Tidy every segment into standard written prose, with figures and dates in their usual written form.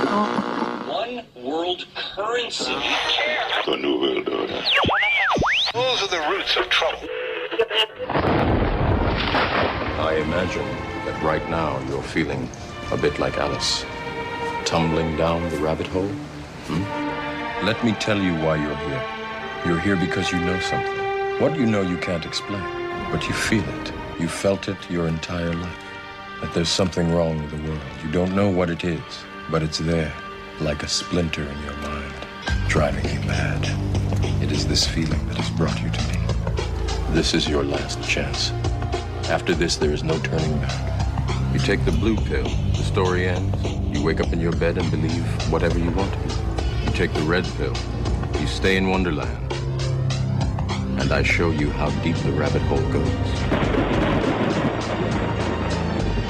One world currency. The New World Order. Those are the roots of trouble. I imagine that right now you're feeling a bit like Alice, tumbling down the rabbit hole. Let me tell you why you're here. You're here because you know something. What you know you can't explain, but you feel it. You felt it your entire life. That there's something wrong with the world. You don't know what it is, but it's there, like a splinter in your mind, driving you mad. It is this feeling that has brought you to me. This is your last chance. After this, there is no turning back. You take the blue pill, the story ends. You wake up in your bed and believe whatever you want to. You take the red pill, you stay in Wonderland. And I show you how deep the rabbit hole goes.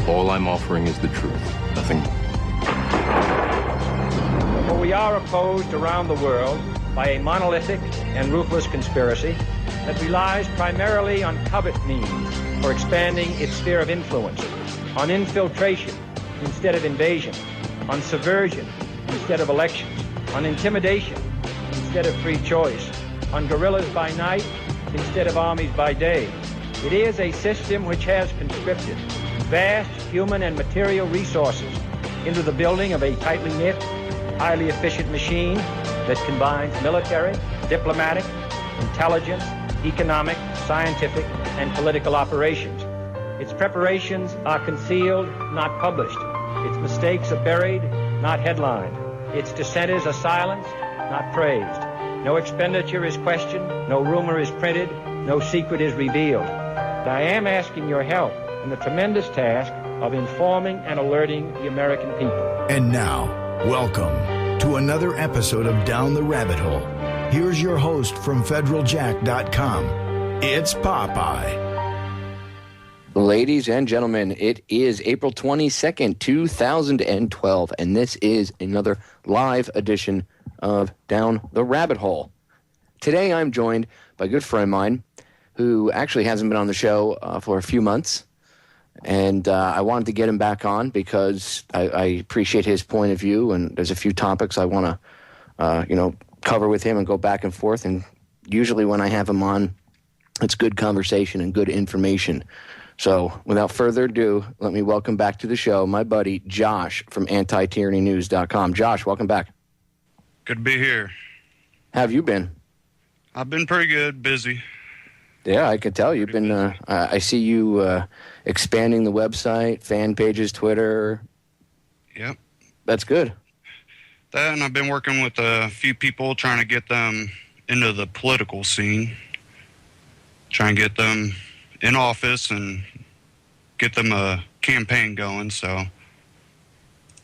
All I'm offering is the truth, nothing more. For we are opposed around the world by a monolithic and ruthless conspiracy that relies primarily on covert means for expanding its sphere of influence, on infiltration instead of invasion, on subversion instead of elections, on intimidation instead of free choice, on guerrillas by night instead of armies by day. It is a system which has conscripted vast human and material resources into the building of a tightly knit, highly efficient machine that combines military, diplomatic, intelligence, economic, scientific, and political operations. Its preparations are concealed, not published. Its mistakes are buried, not headlined. Its dissenters are silenced, not praised. No expenditure is questioned, no rumor is printed, no secret is revealed. But I am asking your help in the tremendous task of informing and alerting the American people. And now, welcome to another episode of Down the Rabbit Hole. Here's your host from federaljack.com. It's Popeye. Ladies and gentlemen, it is April 22nd, 2012, and this is another live edition of Down the Rabbit Hole. Today I'm joined by a good friend of mine who actually hasn't been on the show for a few months, and I wanted to get him back on because I appreciate his point of view, and there's a few topics I want to cover with him and go back and forth, and usually when I have him on, it's good conversation and good information. So, without further ado, let me welcome back to the show my buddy Josh from antityrannynews.com. Josh, welcome back. Good to be here. How have you been? I've been pretty good, busy. Yeah, I can tell you've been. I see you expanding the website, fan pages, Twitter. Yep. That's good. That, and I've been working with a few people trying to get them into the political scene, trying to get them in office and get them a campaign going, so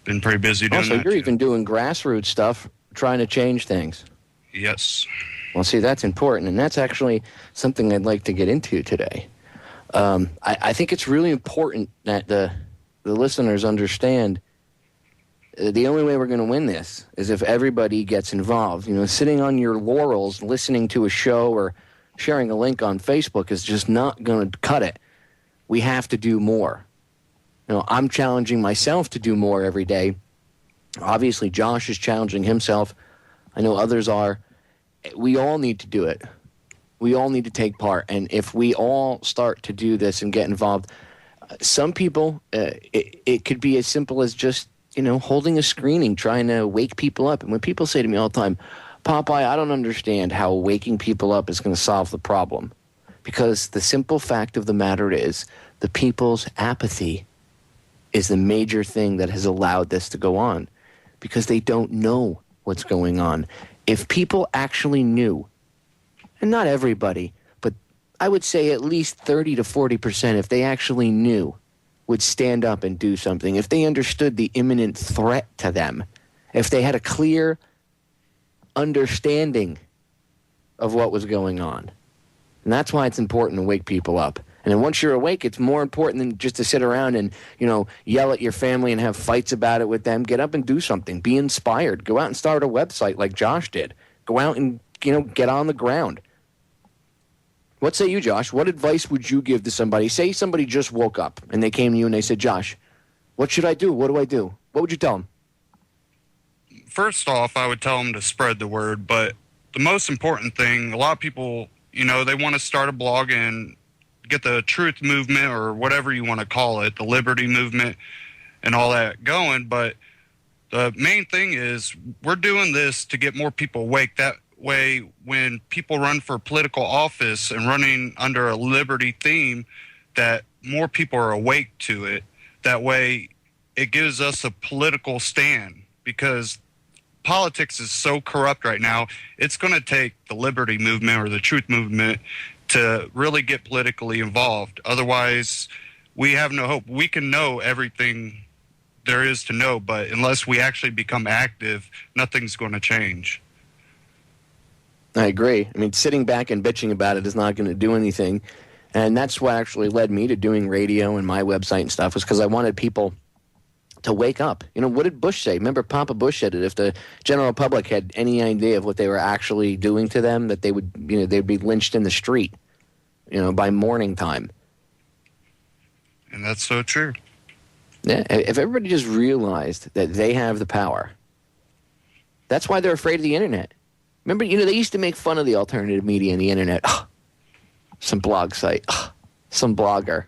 been pretty busy doing that. So you're even doing grassroots stuff, trying to change things. Yes. Well, see, that's important, and that's actually something I'd like to get into today. I think it's really important that the listeners understand the only way we're going to win this is if everybody gets involved. You know, sitting on your laurels, listening to a show or sharing a link on Facebook is just not going to cut it. We have to do more. You know, I'm challenging myself to do more every day. Obviously, Josh is challenging himself. I know others are. We all need to do it. We all need to take part. And if we all start to do this and get involved, some people, it could be as simple as just, holding a screening, trying to wake people up. And when people say to me all the time, Popeye, I don't understand how waking people up is going to solve the problem. Because the simple fact of the matter is the people's apathy is the major thing that has allowed this to go on. Because they don't know what's going on. If people actually knew, and not everybody, but I would say at least 30 to 40%, if they actually knew, would stand up and do something. If they understood the imminent threat to them, if they had a clear understanding of what was going on. And that's why it's important to wake people up. And then once you're awake, it's more important than just to sit around and, yell at your family and have fights about it with them. Get up and do something. Be inspired. Go out and start a website like Josh did. Go out and, get on the ground. What say you, Josh? What advice would you give to somebody? Say somebody just woke up and they came to you and they said, Josh, what should I do? What do I do? What would you tell them? first off, I would tell them to spread the word, but the most important thing, a lot of people, they want to start a blog and get the truth movement or whatever you want to call it, the liberty movement and all that going, but the main thing is we're doing this to get more people awake. That way, when people run for political office and running under a liberty theme, that more people are awake to it. That way, it gives us a political stand, because politics is so corrupt right now. It's going to take the liberty movement or the truth movement to really get politically involved. Otherwise, we have no hope. We can know everything there is to know, but unless we actually become active, nothing's going to change. I agree. I mean, sitting back and bitching about it is not going to do anything. And that's what actually led me to doing radio and my website and stuff, was because I wanted people to wake up. What did Bush say? Remember, Papa Bush said that if the general public had any idea of what they were actually doing to them, that they would, they'd be lynched in the street, by morning time. And that's so true. Yeah, if everybody just realized that they have the power, that's why they're afraid of the internet. Remember, they used to make fun of the alternative media and the internet. Oh, some blog site, some blogger,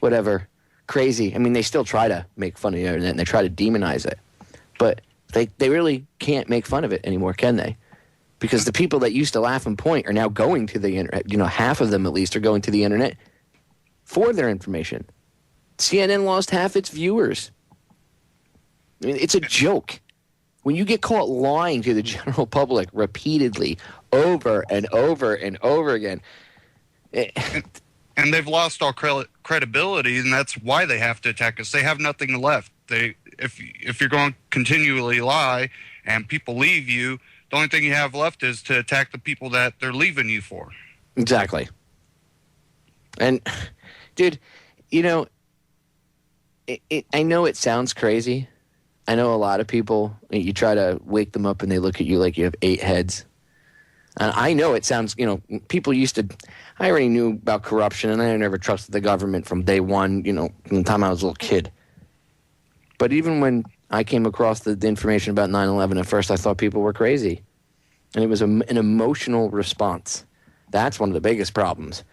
whatever, crazy. I mean, they still try to make fun of the internet and they try to demonize it, but they really can't make fun of it anymore, can they? Because the people that used to laugh and point are now going to the internet. Half of them at least are going to the internet for their information. CNN lost half its viewers. I mean, it's a joke. When you get caught lying to the general public repeatedly, over and over and over again. And they've lost all credibility, and that's why they have to attack us. They have nothing left. If you're going to continually lie and people leave you, the only thing you have left is to attack the people that they're leaving you for. Exactly. And, dude, I know it sounds crazy. I know a lot of people, you try to wake them up and they look at you like you have 8 heads. And I know it sounds, people used to, I already knew about corruption and I never trusted the government from day one, from the time I was a little kid. But even when I came across the information about 9/11, at first I thought people were crazy. And it was an emotional response. That's one of the biggest problems.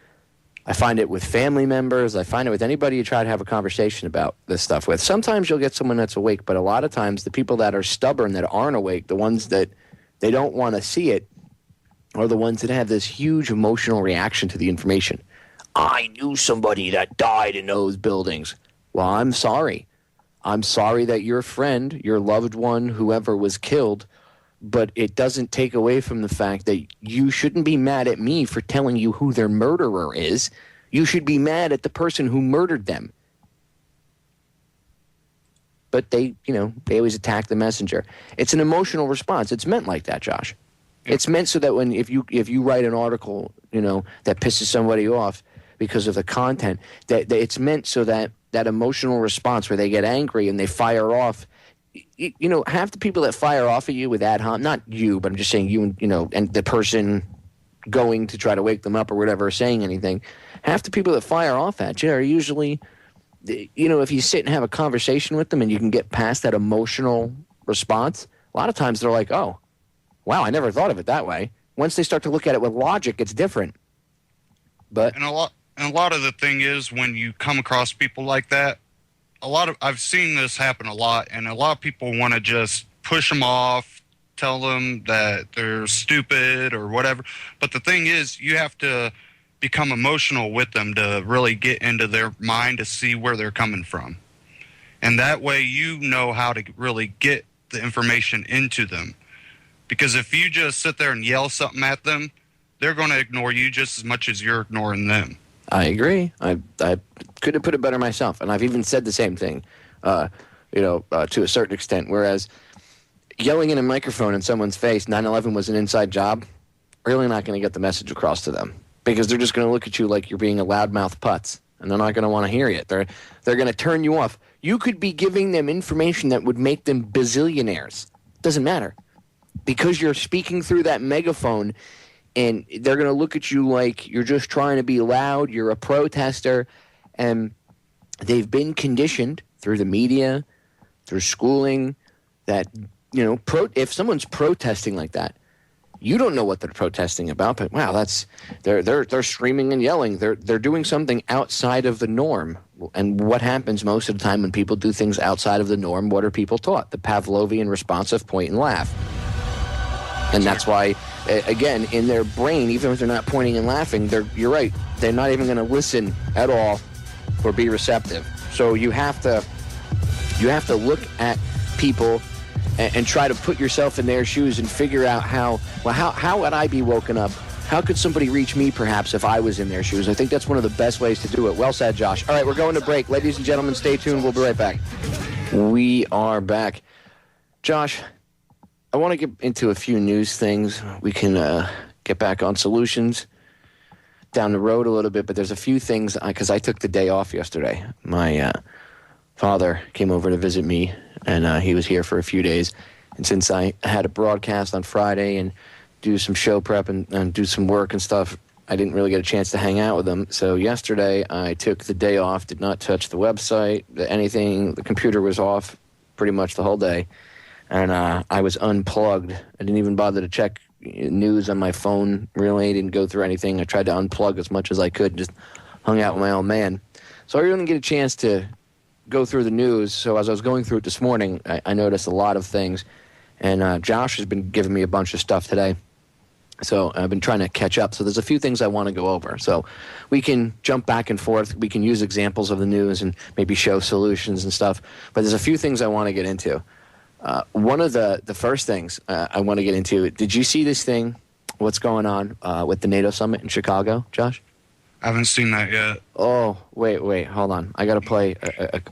I find it with family members. I find it with anybody you try to have a conversation about this stuff with. Sometimes you'll get someone that's awake, but a lot of times the people that are stubborn, that aren't awake, the ones that they don't want to see it, are the ones that have this huge emotional reaction to the information. I knew somebody that died in those buildings. Well, I'm sorry. I'm sorry that your friend, your loved one, whoever was killed, but it doesn't take away from the fact that you shouldn't be mad at me for telling you who their murderer is. You should be mad at the person who murdered them. But they always attack the messenger. It's an emotional response. It's meant like that, Josh. It's meant so that if you write an article, that pisses somebody off because of the content, that it's meant so that emotional response where they get angry and they fire off. Half the people that fire off at you with ad hominem, not you, but I'm just saying you and the person going to try to wake them up or whatever, saying anything, half the people that fire off at you are usually, if you sit and have a conversation with them and you can get past that emotional response, a lot of times they're like, oh, wow, I never thought of it that way. Once they start to look at it with logic, it's different. But And a lot of the thing is, when you come across people like that, I've seen this happen a lot, and a lot of people want to just push them off, tell them that they're stupid or whatever. But the thing is, you have to become emotional with them to really get into their mind to see where they're coming from. And that way you know how to really get the information into them. Because if you just sit there and yell something at them, they're going to ignore you just as much as you're ignoring them. I agree. I couldn't have put it better myself, and I've even said the same thing, to a certain extent. Whereas yelling in a microphone in someone's face, 9/11 was an inside job, really not going to get the message across to them, because they're just going to look at you like you're being a loudmouth putz, and they're not going to want to hear it. They're going to turn you off. You could be giving them information that would make them bazillionaires. Doesn't matter, because you're speaking through that megaphone. And they're going to look at you like you're just trying to be loud, you're a protester, and they've been conditioned through the media, through schooling, that, if someone's protesting like that, you don't know what they're protesting about, but wow, they're screaming and yelling. They're doing something outside of the norm. And what happens most of the time when people do things outside of the norm? What are people taught? The Pavlovian response of point and laugh. And that's why, again, in their brain, even if they're not pointing and laughing, you're right, they're not even going to listen at all or be receptive. So you have to look at people and try to put yourself in their shoes and figure out how would I be woken up? How could somebody reach me, perhaps, if I was in their shoes? I think that's one of the best ways to do it. Well said, Josh. All right, we're going to break. Ladies and gentlemen, stay tuned. We'll be right back. We are back. Josh, I want to get into a few news things. We can get back on solutions down the road a little bit, but there's a few things, because I took the day off yesterday. My father came over to visit me, and he was here for a few days. And since I had a broadcast on Friday and do some show prep and do some work and stuff, I didn't really get a chance to hang out with him. So yesterday I took the day off, did not touch the website, anything. The computer was off pretty much the whole day. And I was unplugged. I didn't even bother to check news on my phone, really. I didn't go through anything. I tried to unplug as much as I could, just hung out with my old man. So I really didn't get a chance to go through the news. So as I was going through it this morning, I noticed a lot of things. And Josh has been giving me a bunch of stuff today. So I've been trying to catch up. So there's a few things I want to go over. So we can jump back and forth. We can use examples of the news and maybe show solutions and stuff. But there's a few things I want to get into. One of the first things I want to get into, did you see this thing, what's going on with the NATO summit in Chicago, Josh? I haven't seen that yet. Oh, wait, hold on. I got to play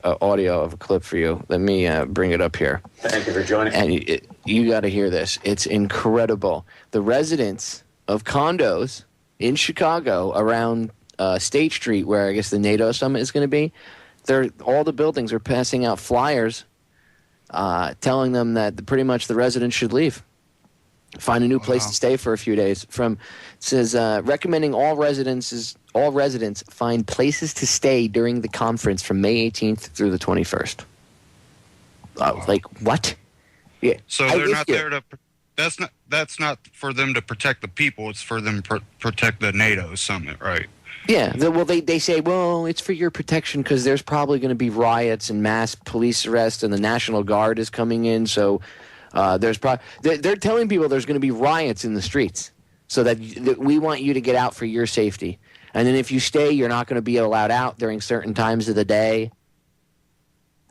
a audio of a clip for you. Let me bring it up here. Thank you for joining. And you got to hear this. It's incredible. The residents of condos in Chicago around State Street, where I guess the NATO summit is going to be, all the buildings are passing out flyers telling them that pretty much the residents should leave. Find a new place to stay for a few days. It says recommending all residents find places to stay during the conference from May 18th through the 21st. Like what? Yeah. So they're not there to. That's not for them to protect the people. It's for them to protect the NATO summit, right? Yeah. They say, well, it's for your protection because there's probably going to be riots and mass police arrests, and the National Guard is coming in. So they're telling people there's going to be riots in the streets, so that we want you to get out for your safety. And then if you stay, you're not going to be allowed out during certain times of the day.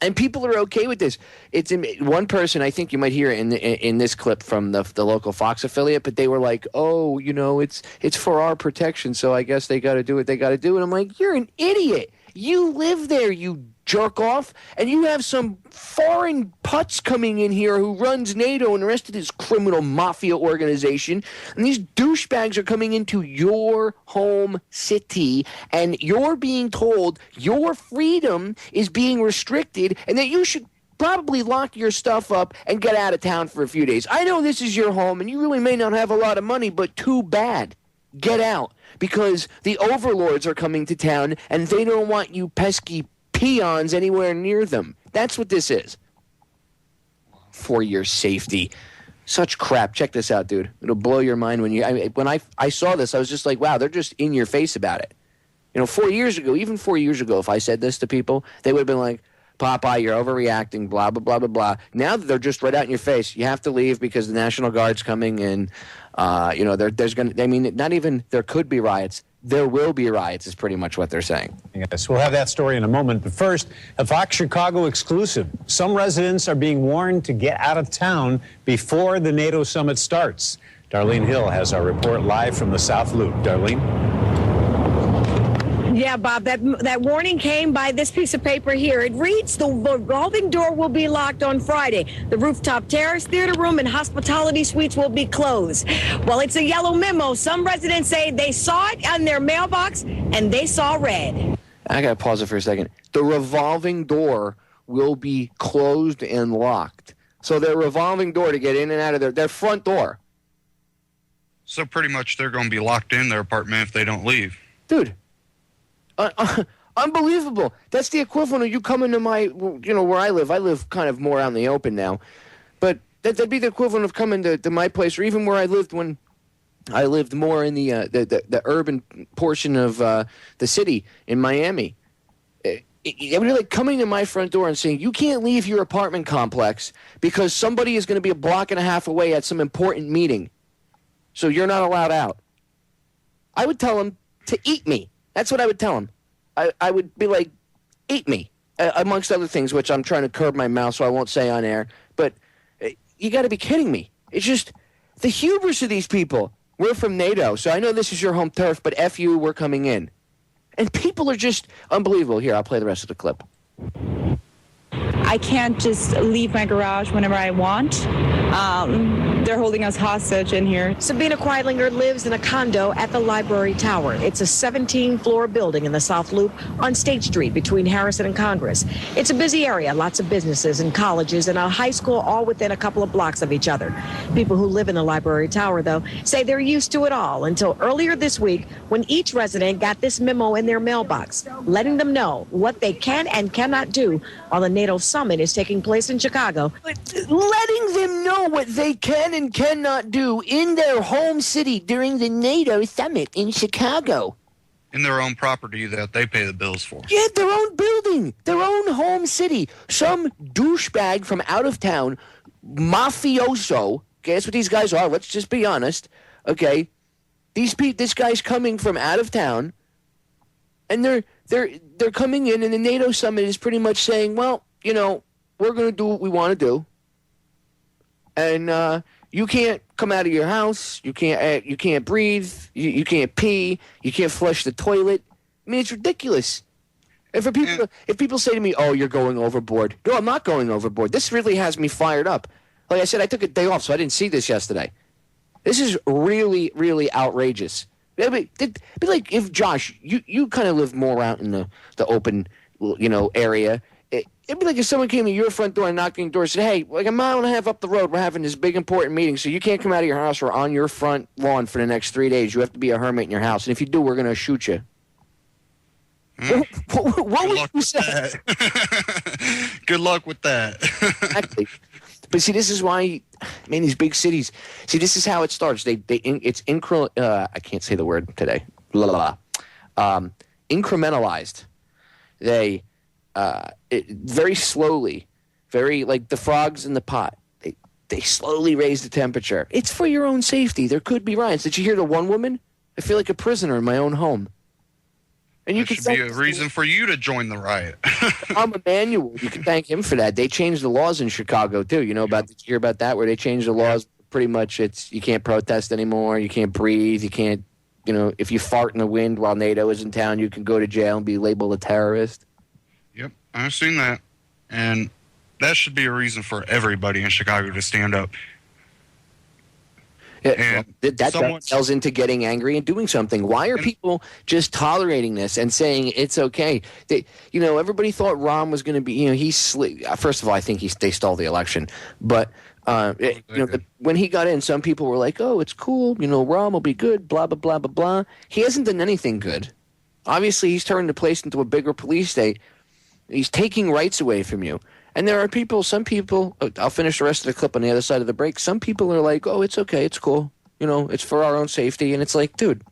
And people are okay with this. It's one person, I think you might hear it in this clip from the local Fox affiliate, but they were like, oh, it's for our protection, so I guess they got to do what they got to do. And I'm like, you're an idiot. You live there, you jerk off, and you have some foreign putz coming in here who runs NATO and the rest of this criminal mafia organization, and these douchebags are coming into your home city, and you're being told your freedom is being restricted and that you should probably lock your stuff up and get out of town for a few days. I know this is your home and you really may not have a lot of money, but too bad. Get out, because the overlords are coming to town and they don't want you pesky peons anywhere near them. That's what this is. For your safety. Such crap. Check this out, dude. It'll blow your mind when I saw this, I was just like, wow, they're just in your face about it. 4 years ago, even 4 years ago, if I said this to people, they would have been like, Popeye, you're overreacting, blah, blah, blah, blah, blah. Now they're just right out in your face. You have to leave because the National Guard's coming and, there's going to, there could be riots. There will be riots is pretty much what they're saying. Yes, we'll have that story in a moment. But first, a Fox Chicago exclusive. Some residents are being warned to get out of town before the NATO summit starts. Darlene Hill has our report live from the South Loop. Darlene? Yeah, Bob, that warning came by this piece of paper here. It reads, the revolving door will be locked on Friday. The rooftop terrace, theater room, and hospitality suites will be closed. Well, it's a yellow memo. Some residents say they saw it on their mailbox, and they saw red. I got to pause it for a second. The revolving door will be closed and locked. So their revolving door to get in and out of their front door. So pretty much they're going to be locked in their apartment if they don't leave. Dude. Unbelievable. That's the equivalent of you coming to my, where I live. I live kind of more out in the open now. But That'd be the equivalent of coming to my place, or even where I lived when I lived more in the urban portion of the city in Miami. It would be like coming to my front door and saying, you can't leave your apartment complex because somebody is going to be a block and a half away at some important meeting. So you're not allowed out. I would tell them to eat me. That's what I would tell them. I would be like, eat me, amongst other things, which I'm trying to curb my mouth so I won't say on air. But you got to be kidding me. It's just the hubris of these people. We're from NATO, so I know this is your home turf, but F you, we're coming in. And people are just unbelievable. Here, I'll play the rest of the clip. I can't just leave my garage whenever I want. They're holding us hostage in here. Sabina Quidlinger lives in a condo at the Library Tower. It's a 17-floor building in the South Loop on State Street between Harrison and Congress. It's a busy area, lots of businesses and colleges and a high school all within a couple of blocks of each other. People who live in the Library Tower, though, say they're used to it all until earlier this week when each resident got this memo in their mailbox, letting them know what they can and cannot do while the NATO summit is taking place in Chicago. Letting them know what they can and cannot do in their home city during the NATO summit in Chicago. In their own property that they pay the bills for. Yeah, their own building, their own home city. Some douchebag from out of town, mafioso, okay, that's what these guys are, let's just be honest, okay? This guy's coming from out of town, and they're coming in, and the NATO summit is pretty much saying, well, you know, we're going to do what we want to do. And you can't come out of your house. You can't breathe. You can't pee. You can't flush the toilet. I mean, it's ridiculous. And for people, if people say to me, "Oh, you're going overboard," no, I'm not going overboard. This really has me fired up. Like I said, I took a day off, so I didn't see this yesterday. This is really, really outrageous. It'd be like if Josh, you kind of live more out in the open, area. It'd be like if someone came to your front door and knocked on your door and said, hey, like a mile and a half up the road, we're having this big important meeting, so you can't come out of your house or on your front lawn for the next 3 days. You have to be a hermit in your house. And if you do, we're going to shoot you. What would you say? Good luck with that. Exactly. But see, this is why, man, these big cities, see, this is how it starts. I can't say the word today. Incrementalized. They... very slowly, very like the frogs in the pot. They slowly raise the temperature. It's for your own safety. There could be riots. Did you hear the one woman? I feel like a prisoner in my own home. And you could be a reason for you to join the riot. I'm Emmanuel. You can thank him for that. They changed the laws in Chicago too. Did you hear about that? Where they changed the laws. Pretty much, you can't protest anymore. You can't breathe. You can't. If you fart in the wind while NATO is in town, you can go to jail and be labeled a terrorist. Yep, I've seen that. And that should be a reason for everybody in Chicago to stand up. Yeah, that tells into getting angry and doing something. Why are people just tolerating this and saying it's okay? Everybody thought Rahm was going to be, first of all, I think they stole the election. But, when he got in, some people were like, oh, it's cool. Rahm will be good, blah, blah, blah, blah, blah. He hasn't done anything good. Obviously, he's turned the place into a bigger police state. He's taking rights away from you. And there are some people, I'll finish the rest of the clip on the other side of the break. Some people are like, oh, it's okay, it's cool. It's for our own safety. And it's like, dude,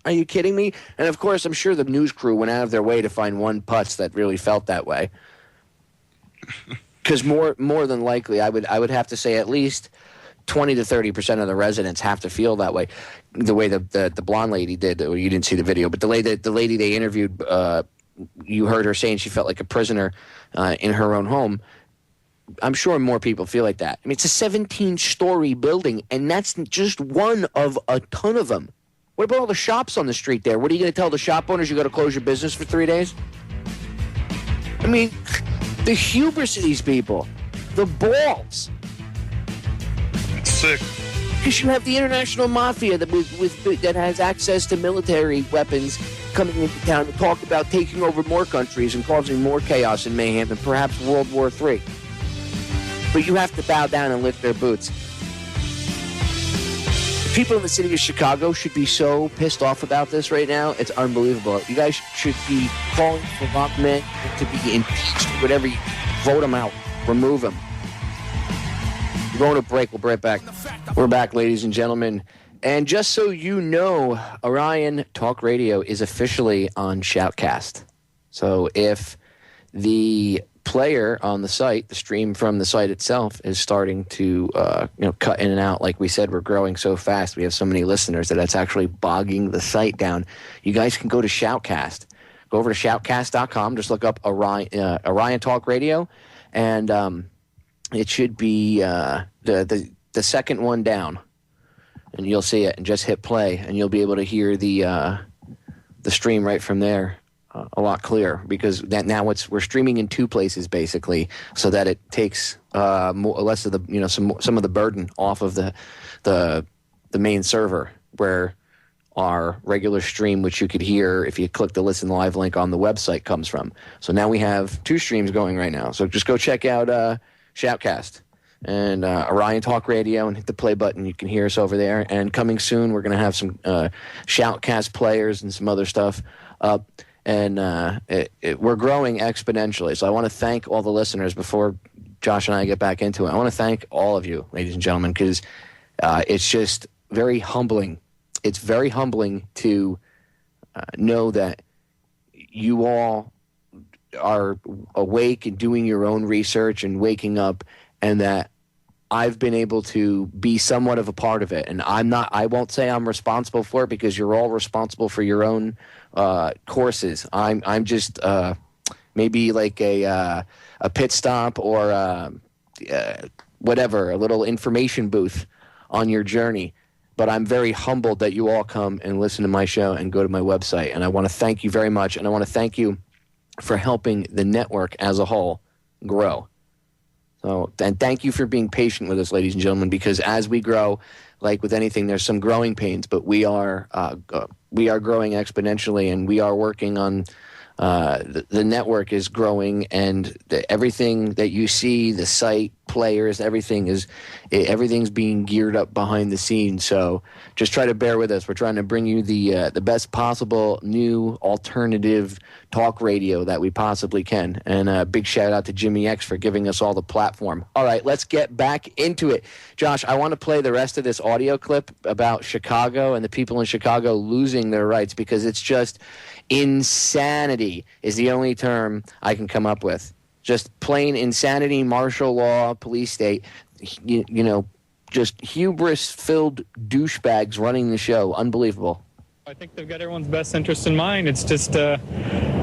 are you kidding me? And of course, I'm sure the news crew went out of their way to find one putz that really felt that way. Because more than likely, I would have to say at least 20 to 30% of the residents have to feel that way. The way the blonde lady did, or you didn't see the video, but the lady they interviewed, you heard her saying she felt like a prisoner in her own home. I'm sure more people feel like that. I mean, it's a 17-story building, and that's just one of a ton of them. What about all the shops on the street there? What are you going to tell the shop owners? You got to close your business for 3 days? I mean, the hubris of these people, the balls. It's sick. Because you have the international mafia that has access to military weapons coming into town to talk about taking over more countries and causing more chaos and mayhem and perhaps World War III. But you have to bow down and lick their boots. People in the city of Chicago should be so pissed off about this right now. It's unbelievable. You guys should be calling for Bachman to be impeached, whatever. Vote him out. Remove him. going to break. We'll be right back. We're back, ladies and gentlemen. And just so you know, Orion Talk Radio is officially on Shoutcast. So if the player on the site, the stream from the site itself, is starting to cut in and out, like we said, we're growing so fast, we have so many listeners that that's actually bogging the site down. You guys can go to Shoutcast. Go over to shoutcast.com. Just look up Orion Talk Radio, and it should be the second one down, and you'll see it. And just hit play, and you'll be able to hear the stream right from there a lot clearer, because now we're streaming in two places basically, so that it takes less of the some of the burden off of the main server where our regular stream, which you could hear if you click the listen live link on the website, comes from. So now we have two streams going right now. So just go check out Shoutcast and Orion Talk Radio and hit the play button. You can hear us over there. And coming soon, we're going to have some Shoutcast players and some other stuff up. And we're growing exponentially. So I want to thank all the listeners before Josh and I get back into it. I want to thank all of you, ladies and gentlemen, because it's just very humbling. It's very humbling to know that you all are awake and doing your own research and waking up, and that I've been able to be somewhat of a part of it. And I won't say I'm responsible for it, because you're all responsible for your own courses. I'm just maybe like a pit stop or whatever, a little information booth on your journey. But I'm very humbled that you all come and listen to my show and go to my website. And I want to thank you very much. And I want to thank you for helping the network as a whole grow. So, and thank you for being patient with us, ladies and gentlemen, because as we grow, like with anything, there's some growing pains, but we are growing exponentially, and we are working on the network is growing, and everything that you see, the site, players, everything's being geared up behind the scenes. So just try to bear with us. We're trying to bring you the best possible new alternative talk radio that we possibly can. And a big shout out to Jimmy X for giving us all the platform. All right, let's get back into it. Josh, I want to play the rest of this audio clip about Chicago and the people in Chicago losing their rights, because it's just insanity is the only term I can come up with. Just plain insanity, martial law, police state, just hubris-filled douchebags running the show. Unbelievable. I think they've got everyone's best interest in mind. It's just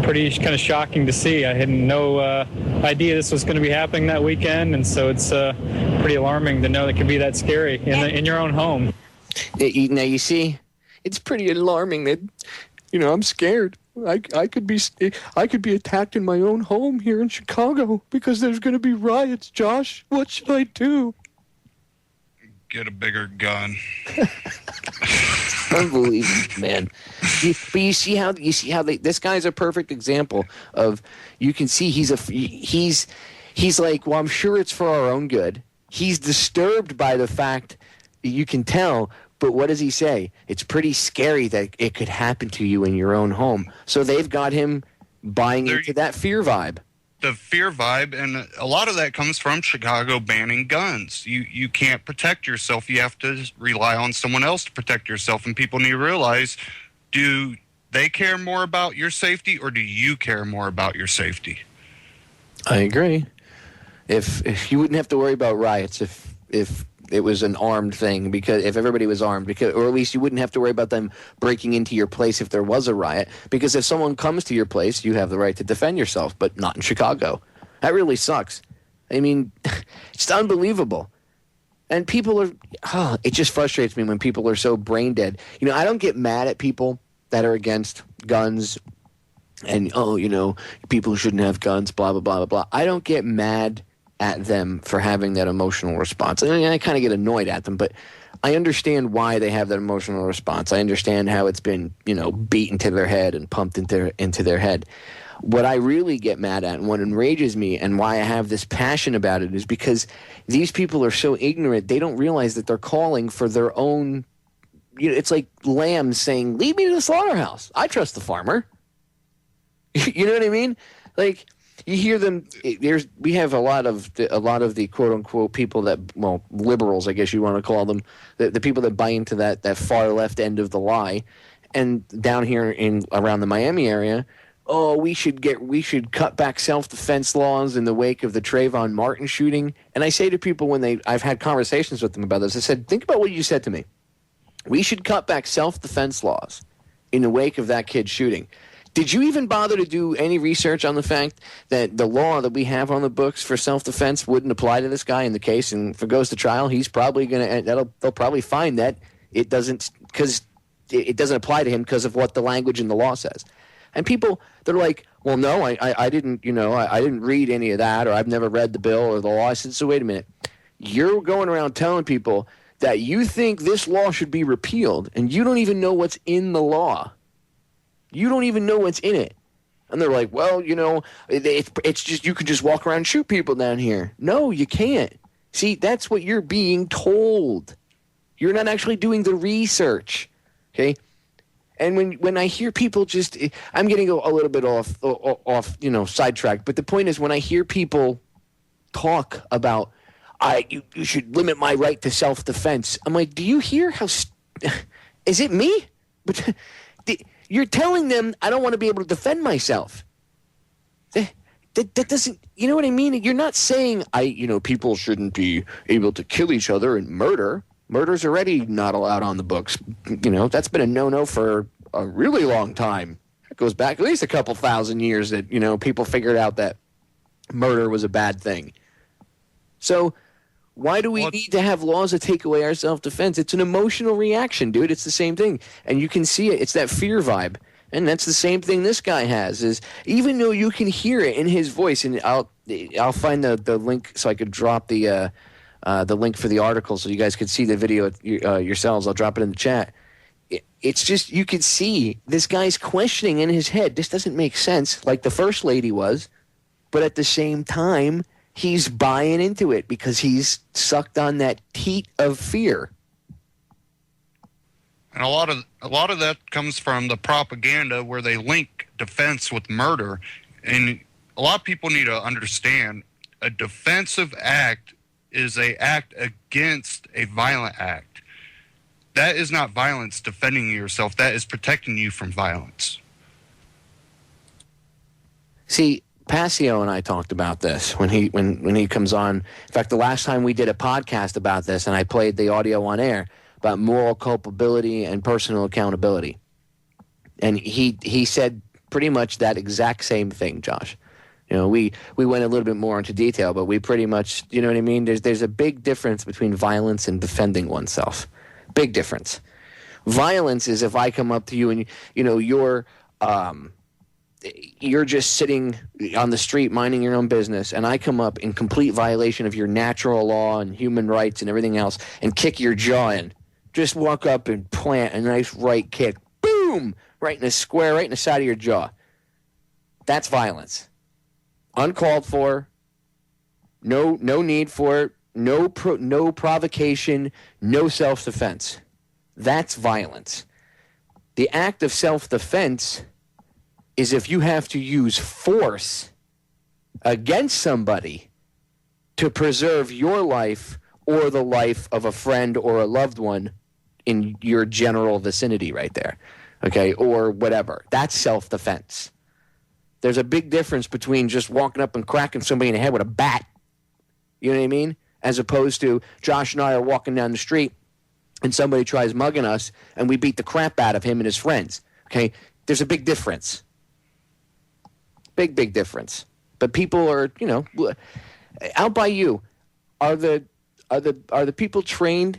pretty kind of shocking to see. I had no idea this was going to be happening that weekend, and so it's pretty alarming to know it can be that scary in your own home. Now, you see, it's pretty alarming that, I'm scared. I could be attacked in my own home here in Chicago because there's going to be riots. Josh, what should I do? Get a bigger gun. Unbelievable, man. But you see how this guy's a perfect example of, you can see he's like, well, I'm sure it's for our own good. He's disturbed by the fact that you can tell. But what does he say? It's pretty scary that it could happen to you in your own home. So they've got him buying into that fear vibe. The fear vibe, and a lot of that comes from Chicago banning guns. You can't protect yourself. You have to rely on someone else to protect yourself. And people need to realize, do they care more about your safety, or do you care more about your safety? I agree. If you wouldn't have to worry about riots if it was an armed thing, because if everybody was armed, or at least you wouldn't have to worry about them breaking into your place if there was a riot, because if someone comes to your place, you have the right to defend yourself, but not in Chicago. That really sucks. I mean, it's unbelievable. And people are, it just frustrates me when people are so brain dead. I don't get mad at people that are against guns and, people shouldn't have guns, blah, blah, blah, blah, blah. I don't get mad at them for having that emotional response. I kind of get annoyed at them, but I understand why they have that emotional response. I understand how it's been, beaten to their head and pumped into their head. What I really get mad at and what enrages me and why I have this passion about it is because these people are so ignorant, they don't realize that they're calling for their own, it's like lambs saying, lead me to the slaughterhouse. I trust the farmer. You know what I mean? Like, you hear them. We have a lot of the quote unquote people that, well, liberals, I guess you want to call them, the people that buy into that far left end of the lie, and down here around the Miami area. Oh, we should cut back self-defense laws in the wake of the Trayvon Martin shooting. And I say to people I've had conversations with them about this, I said, think about what you said to me. We should cut back self-defense laws in the wake of that kid shooting. Did you even bother to do any research on the fact that the law that we have on the books for self-defense wouldn't apply to this guy in the case? And if it goes to trial, he's probably they'll probably find that it doesn't, because it doesn't apply to him because of what the language in the law says. And people, they're like, well, no, I didn't, I didn't read any of that, or I've never read the bill or the law. I said, so wait a minute. You're going around telling people that you think this law should be repealed, and you don't even know what's in the law. You don't even know what's in it. And they're like, well, it's just, you can just walk around and shoot people down here. No, you can't. See, that's what you're being told. You're not actually doing the research, okay? And when I hear people just, I'm getting a little bit off, sidetracked. But the point is, when I hear people talk about, you should limit my right to self-defense. I'm like, do you hear how? Is it me? But you're telling them I don't want to be able to defend myself. That doesn't, you know what I mean? You're not saying people shouldn't be able to kill each other and murder. Murder's already not allowed on the books. That's been a no-no for a really long time. It goes back at least a couple thousand years that, people figured out that murder was a bad thing. So why do we need to have laws that take away our self-defense? It's an emotional reaction, dude. It's the same thing. And you can see it. It's that fear vibe. And that's the same thing this guy has, is even though you can hear it in his voice, and I'll find the link so I could drop the link for the article so you guys could see the video yourselves. I'll drop it in the chat. It's just, you could see this guy's questioning in his head. This doesn't make sense, like the first lady was, but at the same time, he's buying into it because he's sucked on that heat of fear. And a lot of that comes from the propaganda where they link defense with murder. And a lot of people need to understand a defensive act is an act against a violent act. That is not violence defending yourself. That is protecting you from violence. See, Passio and I talked about this when he comes on. In fact, the last time we did a podcast about this, and I played the audio on air, about moral culpability and personal accountability. And he said pretty much that exact same thing, Josh. We went a little bit more into detail, but we pretty much, you know what I mean? There's a big difference between violence and defending oneself. Big difference. Violence is if I come up to you and, you're just sitting on the street minding your own business, and I come up in complete violation of your natural law and human rights and everything else and kick your jaw in. Just walk up and plant a nice right kick. Boom! Right in the square, right in the side of your jaw. That's violence. Uncalled for. No need for it. No provocation. No self-defense. That's violence. The act of self-defense is if you have to use force against somebody to preserve your life or the life of a friend or a loved one in your general vicinity right there, okay, or whatever. That's self-defense. There's a big difference between just walking up and cracking somebody in the head with a bat, you know what I mean, as opposed to Josh and I are walking down the street and somebody tries mugging us and we beat the crap out of him and his friends, okay? There's a big difference. Big difference. But people are, out by you, are the people trained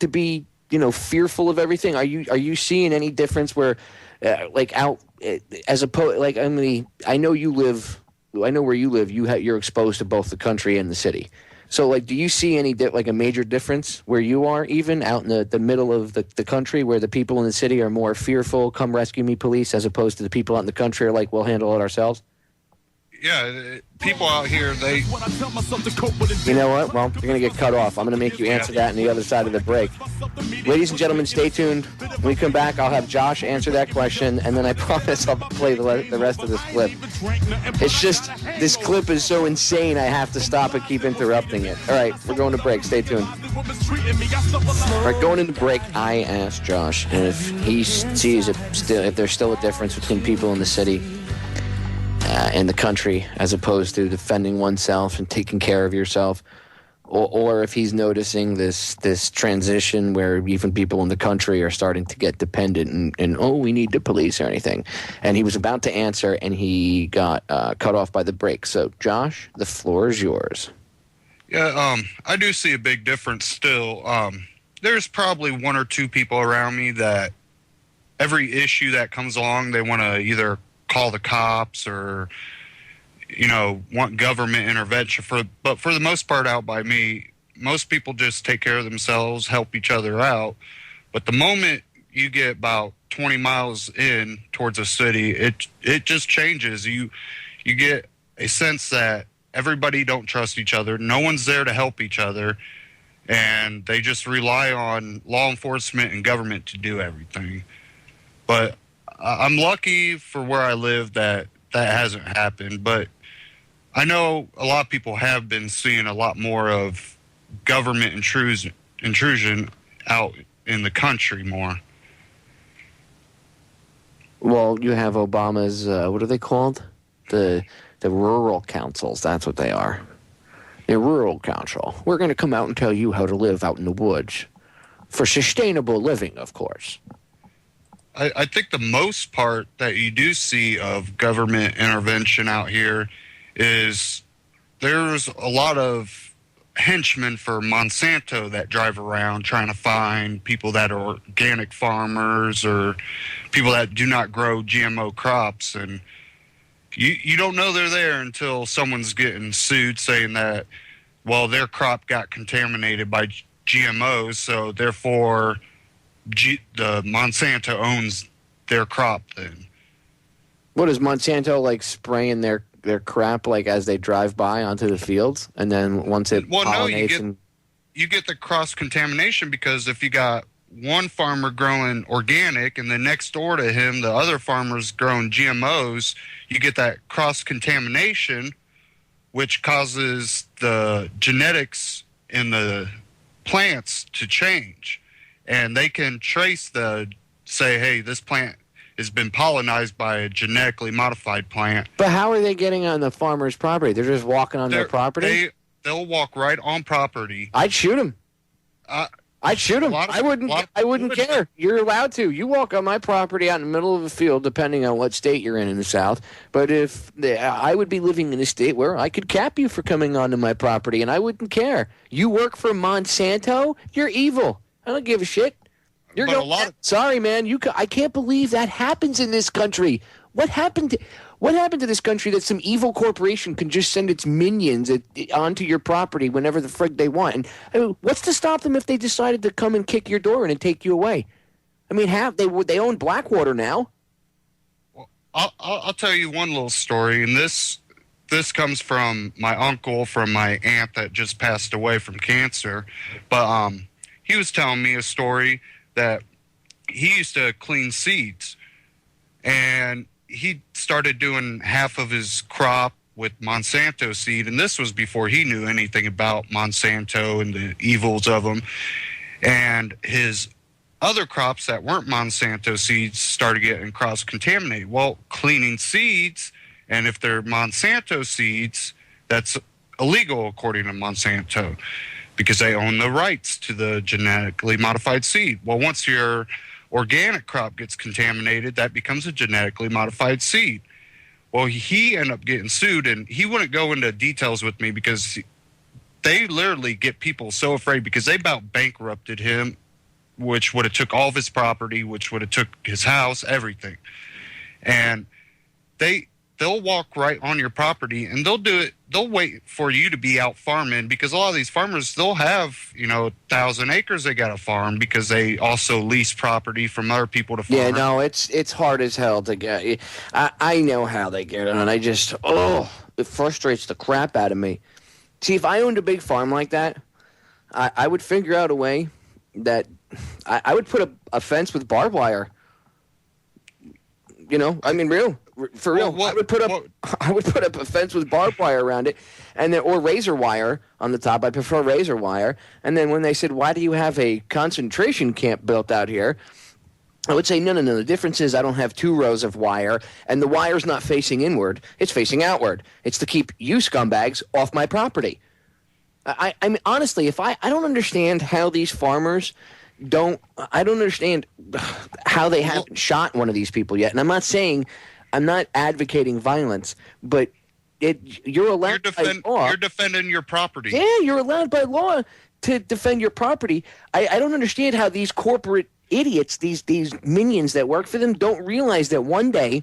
to be, fearful of everything? Are you seeing any difference where, as opposed, like, I know you live, I know where you live. You're exposed to both the country and the city. So, like, do you see any a major difference where you are, even out in the middle of the country, where the people in the city are more fearful, come rescue me, police, as opposed to the people out in the country are like, we'll handle it ourselves? people out here, they... You know what? Well, you're going to get cut off. I'm going to make you answer that on the other side of the break. Ladies and gentlemen, stay tuned. When we come back, I'll have Josh answer that question, and then I promise I'll play the rest of this clip. It's just, this clip is so insane, I have to stop and keep interrupting it. All right, we're going to break. Stay tuned. All right, going into break, I asked Josh if he sees if there's still a difference between people in the city and the country as opposed to defending oneself and taking care of yourself, or if he's noticing this transition where even people in the country are starting to get dependent and we need the police or anything. And he was about to answer, and he got cut off by the break. So, Josh, the floor is yours. Yeah, I do see a big difference still. There's probably one or two people around me that every issue that comes along, they want to either call the cops or, want government intervention. But for the most part, out by me, most people just take care of themselves, help each other out. But the moment you get about 20 miles in towards a city, it just changes. You get a sense that everybody don't trust each other. No one's there to help each other. And they just rely on law enforcement and government to do everything. But I'm lucky for where I live that hasn't happened. But I know a lot of people have been seeing a lot more of government intrusion out in the country more. Well, you have Obama's, what are they called? The rural councils, that's what they are. The rural council. We're going to come out and tell you how to live out in the woods. For sustainable living, of course. I think the most part that you do see of government intervention out here is there's a lot of henchmen for Monsanto that drive around trying to find people that are organic farmers or people that do not grow GMO crops. And you don't know they're there until someone's getting sued saying that, well, their crop got contaminated by GMOs, so therefore the Monsanto owns their crop then. What is Monsanto like spraying their crap like as they drive by onto the fields, and then once it pollinates? No, you get the cross contamination because if you got one farmer growing organic and then next door to him the other farmer's growing GMOs, you get that cross contamination, which causes the genetics in the plants to change. And they can trace say, hey, this plant has been pollinized by a genetically modified plant. But how are they getting on the farmer's property? They're just walking on their property? They'll walk right on property. I'd shoot them. I'd shoot them. I wouldn't care. You're allowed to. You walk on my property out in the middle of a field, depending on what state you're in the South. But I would be living in a state where I could cap you for coming onto my property, and I wouldn't care. You work for Monsanto? You're evil. I don't give a shit. Sorry, man. I can't believe that happens in this country. What happened to this country that some evil corporation can just send its minions onto your property whenever the frig they want? And what's to stop them if they decided to come and kick your door in and take you away? I mean, they own Blackwater now. Well, I'll tell you one little story, and this comes from my uncle, from my aunt that just passed away from cancer. But he was telling me a story that he used to clean seeds, and he started doing half of his crop with Monsanto seed, and this was before he knew anything about Monsanto and the evils of them. And his other crops that weren't Monsanto seeds started getting cross-contaminated. Well, cleaning seeds, and if they're Monsanto seeds, that's illegal according to Monsanto, because they own the rights to the genetically modified seed. Well, once your organic crop gets contaminated, that becomes a genetically modified seed. Well, he ended up getting sued, and he wouldn't go into details with me because they literally get people so afraid because they about bankrupted him, which would have took all of his property, which would have took his house, everything. And they'll walk right on your property, and they'll do it. They'll wait for you to be out farming, because a lot of these farmers, they'll have 1,000 acres they got to farm because they also lease property from other people to farm. Yeah, no, it's hard as hell to get. I know how they get on. frustrates the crap out of me. See, if I owned a big farm like that, I would figure out a way that I would put a fence with barbed wire. I mean, for real. I would put up a fence with barbed wire around it, and then or razor wire on the top. I prefer razor wire. And then when they said, "Why do you have a concentration camp built out here?" I would say, no. The difference is I don't have 2 rows of wire, and the wire's not facing inward. It's facing outward. It's to keep you scumbags off my property. I mean, honestly, I don't understand how these farmers I don't understand how they haven't shot one of these people yet. And I'm not advocating violence, but you're allowed by law. You're defending your property. Yeah, you're allowed by law to defend your property. I don't understand how these corporate idiots, these minions that work for them, don't realize that one day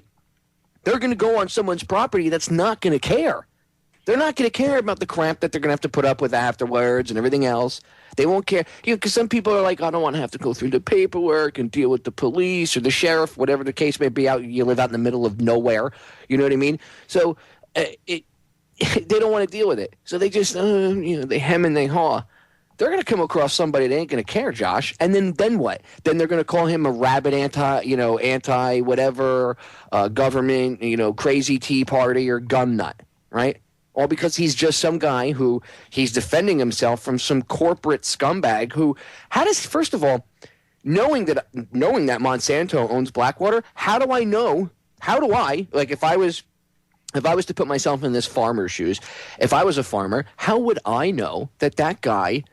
they're going to go on someone's property that's not going to care. They're not going to care about the crap that they're going to have to put up with afterwards and everything else. They won't care. Because some people are like, I don't want to have to go through the paperwork and deal with the police or the sheriff, whatever the case may be. You live out in the middle of nowhere. You know what I mean? So they don't want to deal with it. So they just, they hem and they haw. They're going to come across somebody that ain't going to care, Josh. And then what? Then they're going to call him a rabid anti whatever government, crazy Tea Party or gun nut, right? All because he's just some guy who he's defending himself from some corporate scumbag who, first of all, knowing that Monsanto owns Blackwater, how do I, like if I was to put myself in this farmer's shoes, if I was a farmer, how would I know that guy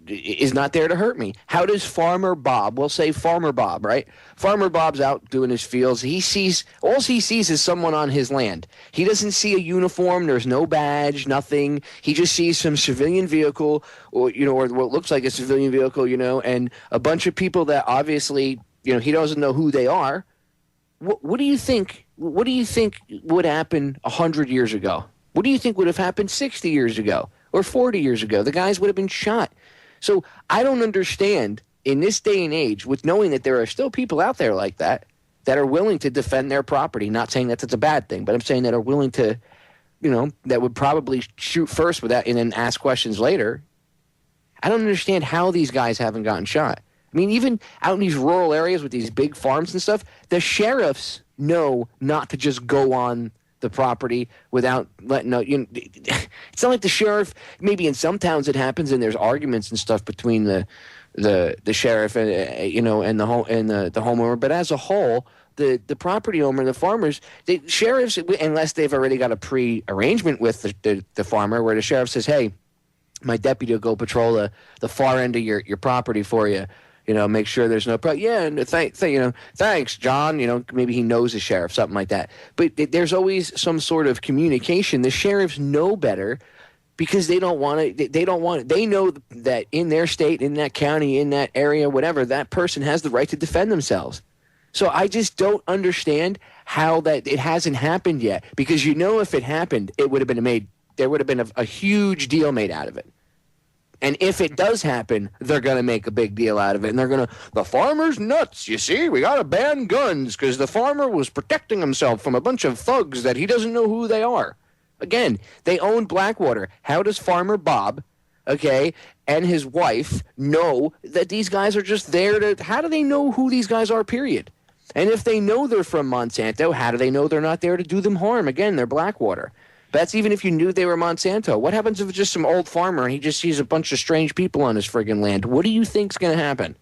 is not there to hurt me? How does Farmer Bob, we'll say Farmer Bob, right? Farmer Bob's out doing his fields. All he sees is someone on his land. He doesn't see a uniform. There's no badge, nothing. He just sees some civilian vehicle or what looks like a civilian vehicle, and a bunch of people that obviously, he doesn't know who they are. What do you think? What do you think would happen 100 years ago? What do you think would have happened 60 years ago or 40 years ago? The guys would have been shot. So I don't understand in this day and age, with knowing that there are still people out there like that are willing to defend their property. Not saying that that's a bad thing, but I'm saying that are willing to, that would probably shoot first with that and then ask questions later. I don't understand how these guys haven't gotten shot. I mean, even out in these rural areas with these big farms and stuff, the sheriffs know not to just go on the property without letting know. It's not like the sheriff. Maybe in some towns it happens, and there's arguments and stuff between the sheriff and and the homeowner. But as a whole, the property owner, the farmers, the sheriffs, unless they've already got a pre-arrangement with the farmer, where the sheriff says, "Hey, my deputy will go patrol the far end of your property for you. Make sure there's no problem." Yeah, and thanks, John. Maybe he knows the sheriff, something like that. But there's always some sort of communication. The sheriffs know better because they don't want to. They don't want. They know that in their state, in that county, in that area, whatever, that person has the right to defend themselves. So I just don't understand how that it hasn't happened yet. Because if it happened, it would have been made. There would have been a huge deal made out of it. And if it does happen, they're going to make a big deal out of it. And they're going to, the farmer's nuts. You see, we got to ban guns because the farmer was protecting himself from a bunch of thugs that he doesn't know who they are. Again, they own Blackwater. How does Farmer Bob, and his wife know that these guys are just there to, how do they know who these guys are, period? And if they know they're from Monsanto, how do they know they're not there to do them harm? Again, they're Blackwater. That's even if you knew they were Monsanto. What happens if it's just some old farmer and he just sees a bunch of strange people on his friggin' land? What do you think's going to happen?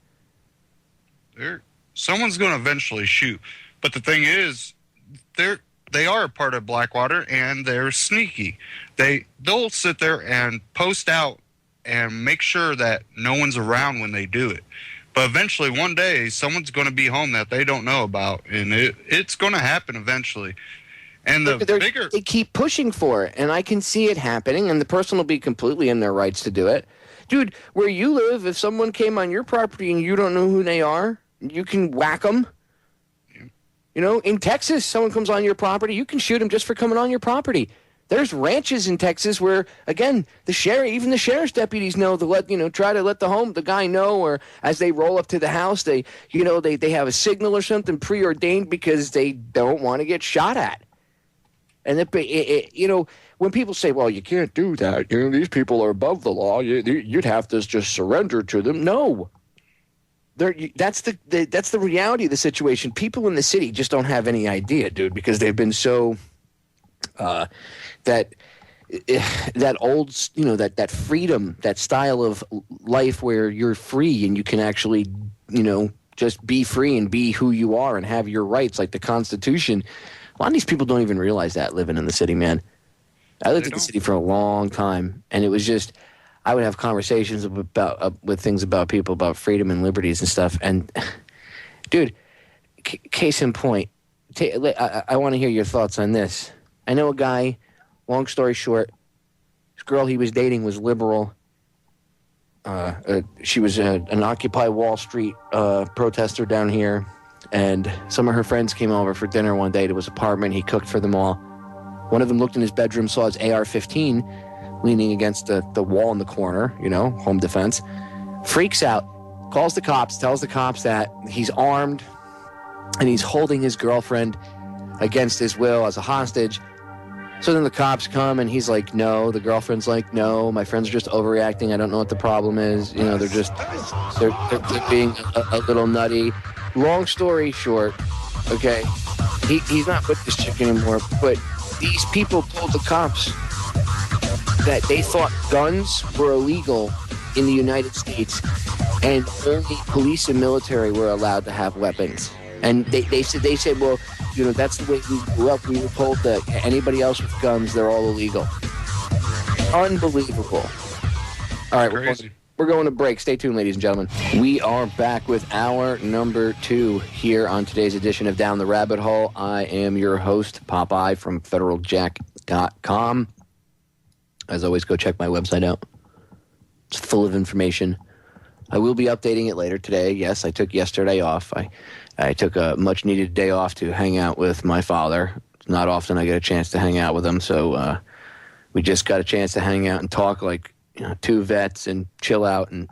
Someone's going to eventually shoot. But the thing is, they are a part of Blackwater, and they're sneaky. They'll sit there and post out and make sure that no one's around when they do it. But eventually, one day, someone's going to be home that they don't know about, and it's going to happen eventually. And they keep pushing for it, and I can see it happening, and the person will be completely in their rights to do it. Dude, where you live, if someone came on your property and you don't know who they are, you can whack them. In Texas, someone comes on your property, you can shoot them just for coming on your property. There's ranches in Texas where, again, even the sheriff's deputies know to try to let the guy know, or as they roll up to the house, they have a signal or something preordained because they don't want to get shot at. And when people say, "Well, you can't do that," these people are above the law. You'd have to just surrender to them. No, that's the reality of the situation. People in the city just don't have any idea, dude, because they've been so that old, that freedom, that style of life where you're free and you can actually, just be free and be who you are and have your rights, like the Constitution. A lot of these people don't even realize that living in the city, man. I lived in the city for a long time, and it was just, I would have conversations with things about people, about freedom and liberties and stuff. And, dude, case in point, I want to hear your thoughts on this. I know a guy, long story short, this girl he was dating was liberal. She was an Occupy Wall Street protester down here, and some of her friends came over for dinner one day to his apartment. He cooked for them all. One of them looked in his bedroom, saw his AR-15 leaning against the wall in the corner, home defense. Freaks out, calls the cops, tells the cops that he's armed and he's holding his girlfriend against his will as a hostage. So then the cops come and he's like, no. The girlfriend's like, no, my friends are just overreacting. I don't know what the problem is. They're being a little nutty. Long story short, okay, he's not with this chick anymore, but these people told the cops that they thought guns were illegal in the United States and only police and military were allowed to have weapons. And they said, well, that's the way we grew up. We were told that anybody else with guns, they're all illegal. Unbelievable. All right, we're going to break. Stay tuned, ladies and gentlemen. We are back with hour number 2 here on today's edition of Down the Rabbit Hole. I am your host, Popeye from federaljack.com. As always, go check my website out. It's full of information. I will be updating it later today. Yes, I took yesterday off. I took a much-needed day off to hang out with my father. It's not often I get a chance to hang out with him, so we just got a chance to hang out and talk like two vets and chill out and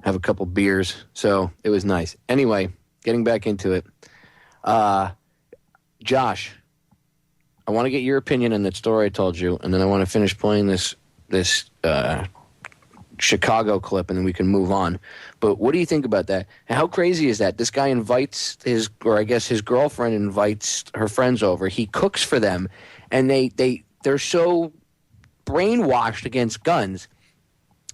have a couple beers. So it was nice. Anyway, getting back into it. Josh, I want to get your opinion on that story I told you, and then I want to finish playing this Chicago clip, and then we can move on. But what do you think about that? How crazy is that? This guy invites his girlfriend invites her friends over. He cooks for them, and they're so brainwashed against guns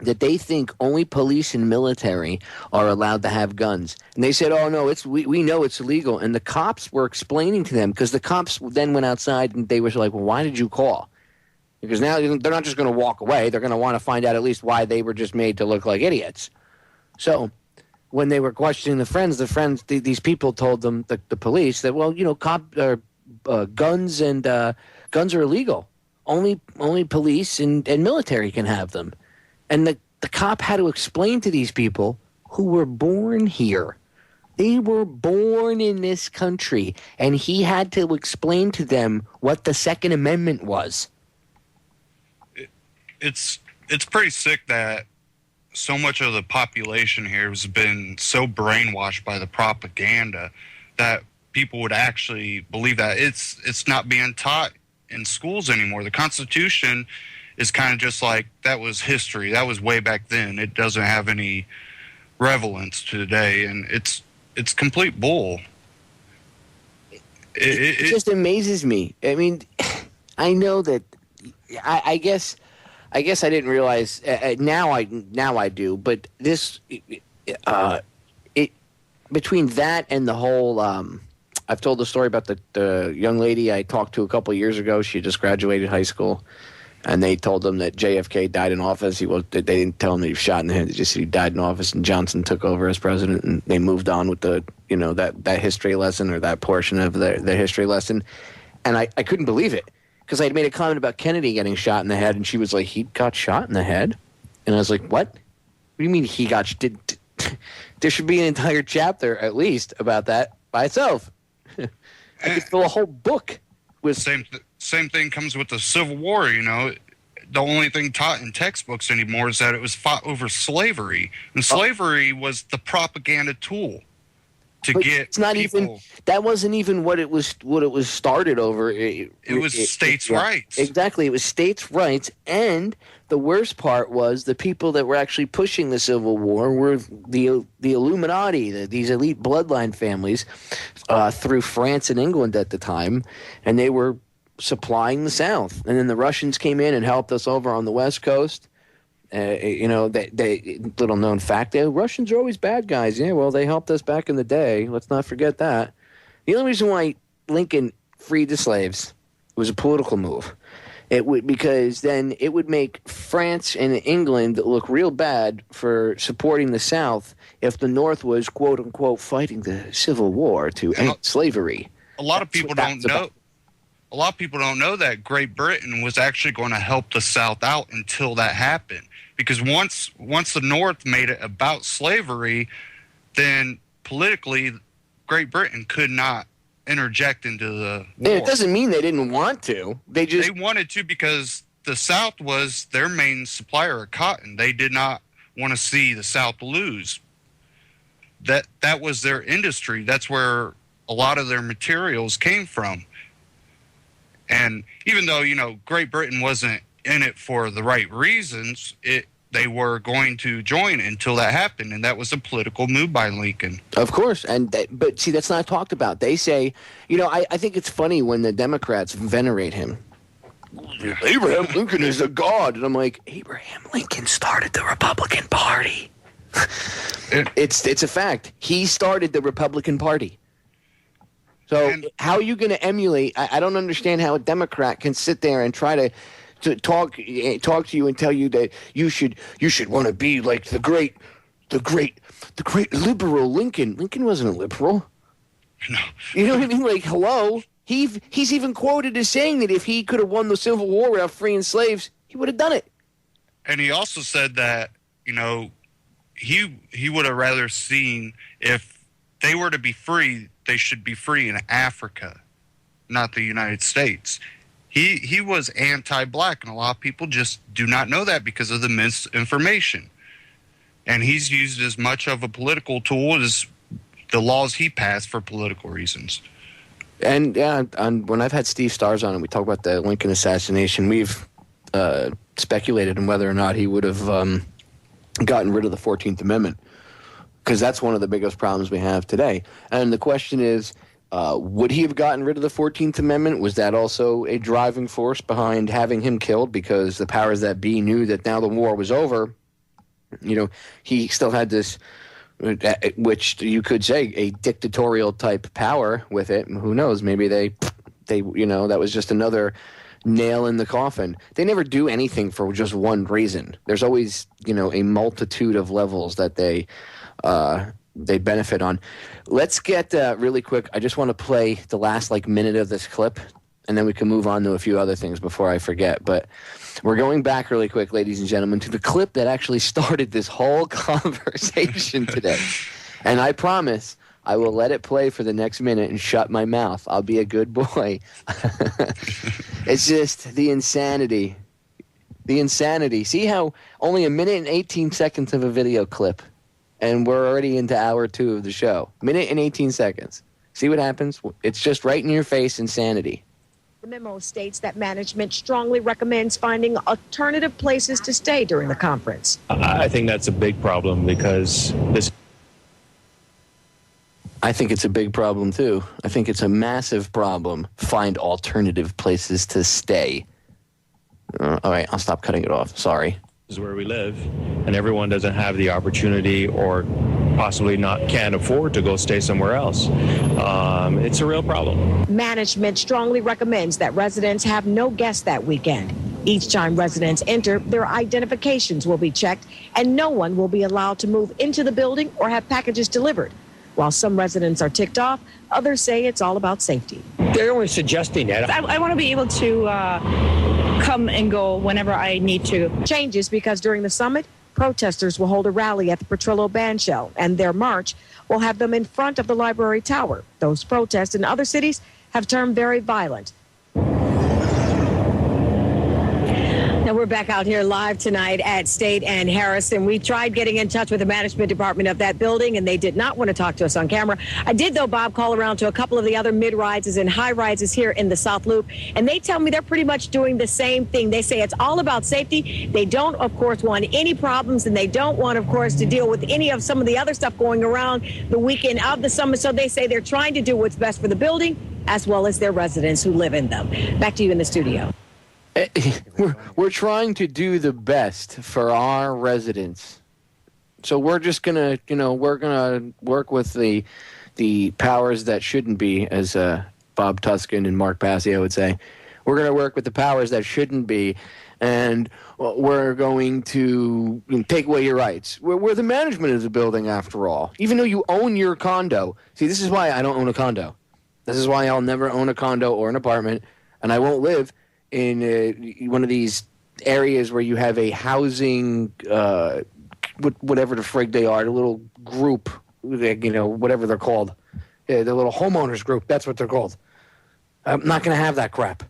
that they think only police and military are allowed to have guns. And they said, oh, no, we know it's illegal. And the cops were explaining to them, because the cops then went outside and they were like, well, why did you call? Because now they're not just going to walk away. They're going to want to find out at least why they were just made to look like idiots. So when they were questioning the friends, these people told them, the police, that, well, guns are illegal. Only police and military can have them. And the cop had to explain to these people who were born here. They were born in this country. And he had to explain to them what the Second Amendment was. It's pretty sick that so much of the population here has been so brainwashed by the propaganda that people would actually believe that. It's not being taught in schools anymore. The Constitution is kind of just like, that was history. That was way back then. It doesn't have any relevance to today, and it's complete bull. It just amazes me. I mean, I know that. I guess I didn't realize. Now I do. But this, between that and the whole. I've told the story about the young lady I talked to a couple of years ago. She just graduated high school. And they told them that JFK died in office. They didn't tell him that he was shot in the head. They just said he died in office, and Johnson took over as president, and they moved on with that history lesson, or that portion of the history lesson. And I couldn't believe it, because I had made a comment about Kennedy getting shot in the head, and she was like, he got shot in the head? And I was like, what? What do you mean he got shot? There should be an entire chapter, at least, about that by itself. I could fill a whole book with... Same thing comes with the Civil War, The only thing taught in textbooks anymore is that it was fought over slavery. And slavery was the propaganda tool. to but get it's not people. even that wasn't even what it was started over. It was states' rights. Exactly, it was states' rights, and the worst part was the people that were actually pushing the Civil War were the Illuminati, these elite bloodline families through France and England at the time, and they were supplying the South. And then the Russians came in and helped us over on the West Coast. They little known fact, the Russians are always bad guys. Yeah, well, they helped us back in the day. Let's not forget that. The only reason why Lincoln freed the slaves was a political move. Because then it would make France and England look real bad for supporting the South if the North was, quote unquote, fighting the Civil War to end slavery. A lot of people don't know. A lot of people don't know that Great Britain was actually going to help the South out until that happened. Because once the North made it about slavery, then politically, Great Britain could not interject into the war. And it doesn't mean they didn't want to. They wanted to because the South was their main supplier of cotton. They did not want to see the South lose. That was their industry. That's where a lot of their materials came from. And even though, Great Britain wasn't in it for the right reasons, they were going to join until that happened, and that was a political move by Lincoln. Of course, but see, that's not talked about. They say, I think it's funny when the Democrats venerate him. Abraham Lincoln is a god, and I'm like, Abraham Lincoln started the Republican Party. It's a fact. He started the Republican Party. So how are you going to emulate? I don't understand how a Democrat can sit there and try to talk to you and tell you that you should want to be like the great liberal Lincoln. Lincoln wasn't a liberal. No. You know what I mean? Like, hello. He's even quoted as saying that if he could have won the Civil War without freeing slaves, he would have done it. And he also said that, he would have rather seen if they were to be free, they should be free in Africa, not the United States. He was anti-black, and a lot of people just do not know that because of the misinformation. And he's used as much of a political tool as the laws he passed for political reasons. And when I've had Steve Stars on and we talk about the Lincoln assassination, we've speculated on whether or not he would have gotten rid of the 14th Amendment, because that's one of the biggest problems we have today. And the question is, would he have gotten rid of the 14th Amendment? Was that also a driving force behind having him killed, because the powers that be knew that now the war was over? He still had this, which you could say, a dictatorial type power with it. Who knows? Maybe they that was just another nail in the coffin. They never do anything for just one reason. There's always, a multitude of levels that they benefit on. Let's get really quick. I just want to play the last minute of this clip, and then we can move on to a few other things before I forget. But we're going back really quick, ladies and gentlemen, to the clip that actually started this whole conversation today. And I promise I will let it play for the next minute and shut my mouth. I'll be a good boy. It's just the insanity. The insanity. See how only a minute and 18 seconds of a video clip, and we're already into hour 2 of the show. Minute and 18 seconds. See what happens? It's just right in your face insanity. The memo states that management strongly recommends finding alternative places to stay during the conference. I think that's a big problem because this... I think it's a big problem, too. I think it's a massive problem. Find alternative places to stay. All right, I'll stop cutting it off. Sorry. This is where we live, and everyone doesn't have the opportunity or possibly can't afford to go stay somewhere else. It's a real problem. Management strongly recommends that residents have no guests that weekend. Each time residents enter, their identifications will be checked, and no one will be allowed to move into the building or have packages delivered. While some residents are ticked off, others say it's all about safety. They're only suggesting that. I want to be able to come and go whenever I need to. Changes because during the summit, protesters will hold a rally at the Petrillo Bandshell, and their march will have them in front of the library tower. Those protests in other cities have turned very violent. And we're back out here live tonight at State and Harrison. We tried getting in touch with the management department of that building, and they did not want to talk to us on camera. I did, though, Bob, call around to a couple of the other mid-rises and high-rises here in the South Loop, and they tell me they're pretty much doing the same thing. They say it's all about safety. They don't, of course, want any problems, and they don't want, of course, to deal with any of some of the other stuff going around the weekend of the summer. So they say they're trying to do what's best for the building as well as their residents who live in them. Back to you in the studio. We're trying to do the best for our residents. So we're just going to, we're going to work with the powers that shouldn't be, as Bob Tuskin and Mark Passio would say. We're going to work with the powers that shouldn't be, and we're going to take away your rights. We're the management of the building, after all. Even though you own your condo. See, this is why I don't own a condo. This is why I'll never own a condo or an apartment, and I won't live in one of these areas where you have a housing, whatever the frig they are, the little group, whatever they're called, the little homeowners group. That's what they're called. I'm not going to have that crap.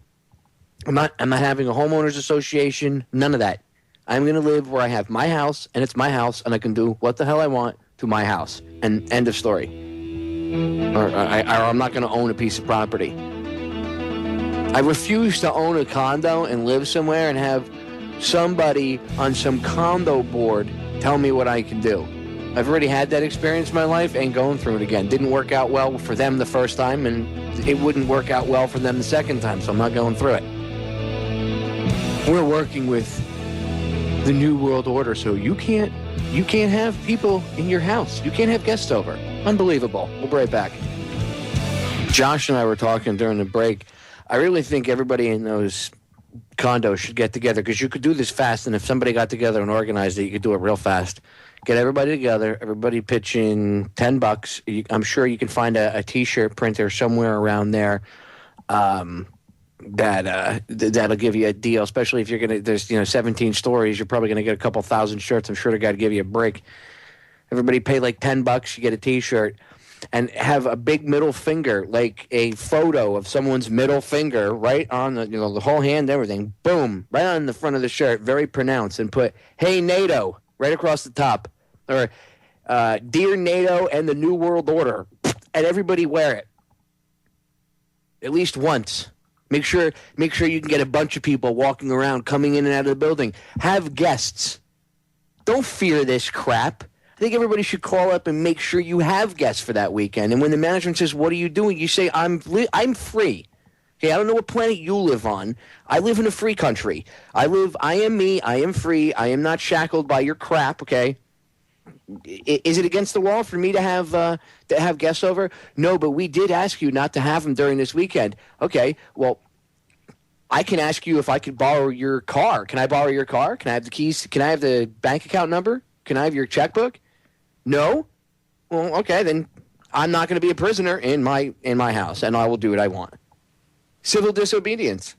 I'm not having a homeowners association. None of that. I'm going to live where I have my house, and it's my house, and I can do what the hell I want to my house. And end of story. Or I'm not going to own a piece of property. I refuse to own a condo and live somewhere and have somebody on some condo board tell me what I can do. I've already had that experience in my life, ain't going through it again. Didn't work out well for them the first time, and it wouldn't work out well for them the second time, so I'm not going through it. We're working with the New World Order, so you can't have people in your house. You can't have guests over. Unbelievable. We'll be right back. Josh and I were talking during the break. I really think everybody in those condos should get together, because you could do this fast, and if somebody got together and organized it, you could do it real fast. Get everybody together, everybody pitch in $10. I'm sure you can find a T-shirt printer somewhere around there that'll give you a deal, especially if you're going to, there's 17 stories, you're probably going to get a couple thousand shirts. I'm sure the guy would give you a break. Everybody pay like $10, you get a T-shirt. And have a big middle finger, like a photo of someone's middle finger right on the, the whole hand, everything. Boom, right on the front of the shirt, very pronounced, and put, "Hey, NATO," right across the top. Or, "Dear NATO and the New World Order." And everybody wear it. At least once. Make sure you can get a bunch of people walking around, coming in and out of the building. Have guests. Don't fear this crap. I think everybody should call up and make sure you have guests for that weekend. And when the management says, "What are you doing?" you say, I'm free. Okay, I don't know what planet you live on. I live in a free country. I am me. I am free. I am not shackled by your crap, okay? Is it against the law for me to have guests over? No, but we did ask you not to have them during this weekend. Okay, well, I can ask you if I could borrow your car. Can I borrow your car? Can I have the keys? Can I have the bank account number? Can I have your checkbook? No? Well, okay, then I'm not going to be a prisoner in my house, and I will do what I want. Civil disobedience.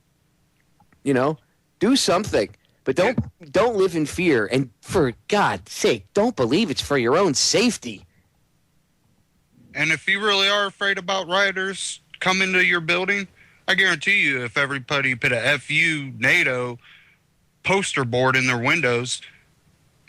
Do something. But don't live in fear, and for God's sake, don't believe it's for your own safety. And if you really are afraid about rioters coming to your building, I guarantee you if everybody put a FU NATO poster board in their windows,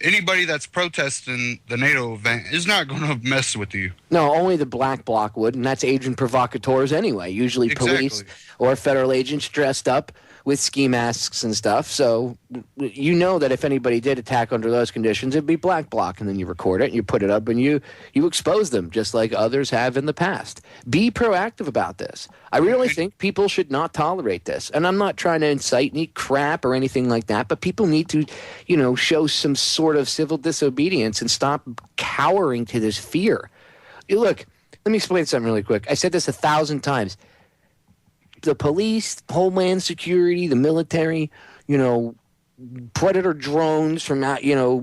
anybody that's protesting the NATO event is not going to mess with you. No, only the black bloc would, and that's agent provocateurs anyway, usually police or federal agents dressed up with ski masks and stuff. So you know that if anybody did attack under those conditions, it'd be black bloc, and then you record it and you put it up and you expose them just like others have in the past. Be proactive about this. I really think people should not tolerate this. And I'm not trying to incite any crap or anything like that, but people need to, show some sort of civil disobedience and stop cowering to this fear. Look, let me explain something really quick. I said this 1,000 times. The police, Homeland Security, the military, predator drones from,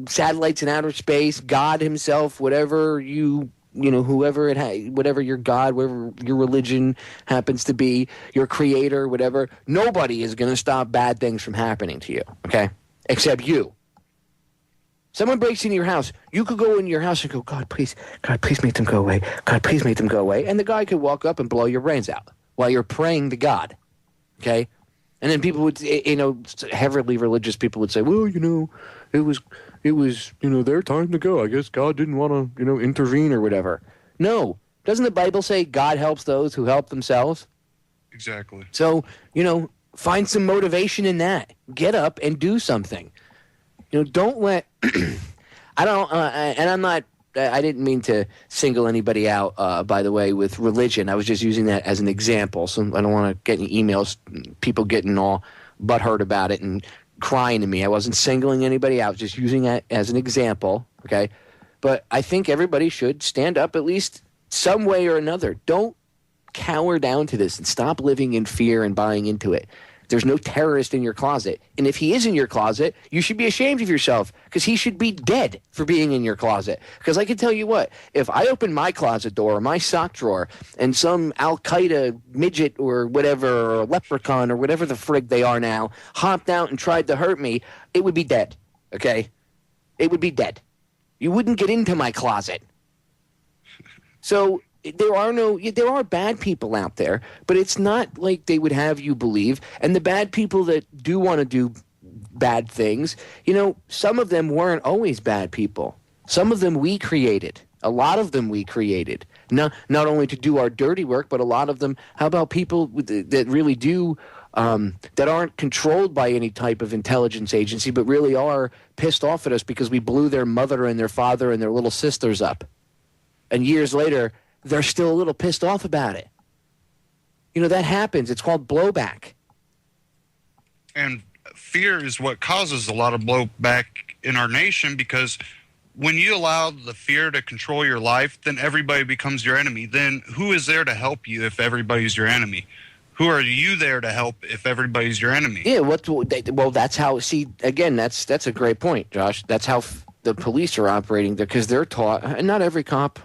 satellites in outer space, God himself, whatever whatever your God, whatever your religion happens to be, your creator, whatever, nobody is going to stop bad things from happening to you, okay? Except you. Someone breaks into your house. You could go in your house and go, God, please make them go away. God, please make them go away. And the guy could walk up and blow your brains out while you're praying to God, okay? And then people would, heavily religious people would say, well, it was, their time to go. I guess God didn't want to, intervene or whatever. No. Doesn't the Bible say God helps those who help themselves? Exactly. So, find some motivation in that. Get up and do something. Don't let, I didn't mean to single anybody out, by the way, with religion. I was just using that as an example. So I don't want to get any emails, people getting all butthurt about it and crying to me. I wasn't singling anybody out, just using that as an example, okay? But I think everybody should stand up at least some way or another. Don't cower down to this and stop living in fear and buying into it. There's no terrorist in your closet. And if he is in your closet, you should be ashamed of yourself because he should be dead for being in your closet. Because I can tell you what, if I open my closet door or my sock drawer and some Al-Qaeda midget or whatever, or leprechaun or whatever the frig they are now, hopped out and tried to hurt me, it would be dead, okay? It would be dead. You wouldn't get into my closet. So there are bad people out there, but it's not like they would have you believe. And the bad people that do want to do bad things, some of them weren't always bad people. Some of them we created. A lot of them we created. Not only to do our dirty work, but a lot of them, how about people that really do, that aren't controlled by any type of intelligence agency, but really are pissed off at us because we blew their mother and their father and their little sisters up. And years later, they're still a little pissed off about it. That happens. It's called blowback. And fear is what causes a lot of blowback in our nation, because when you allow the fear to control your life, then everybody becomes your enemy. Then who is there to help you if everybody's your enemy? Who are you there to help if everybody's your enemy? Yeah, well, that's how, see, again, that's a great point, Josh. That's how the police are operating there, because they're taught, and not every cop,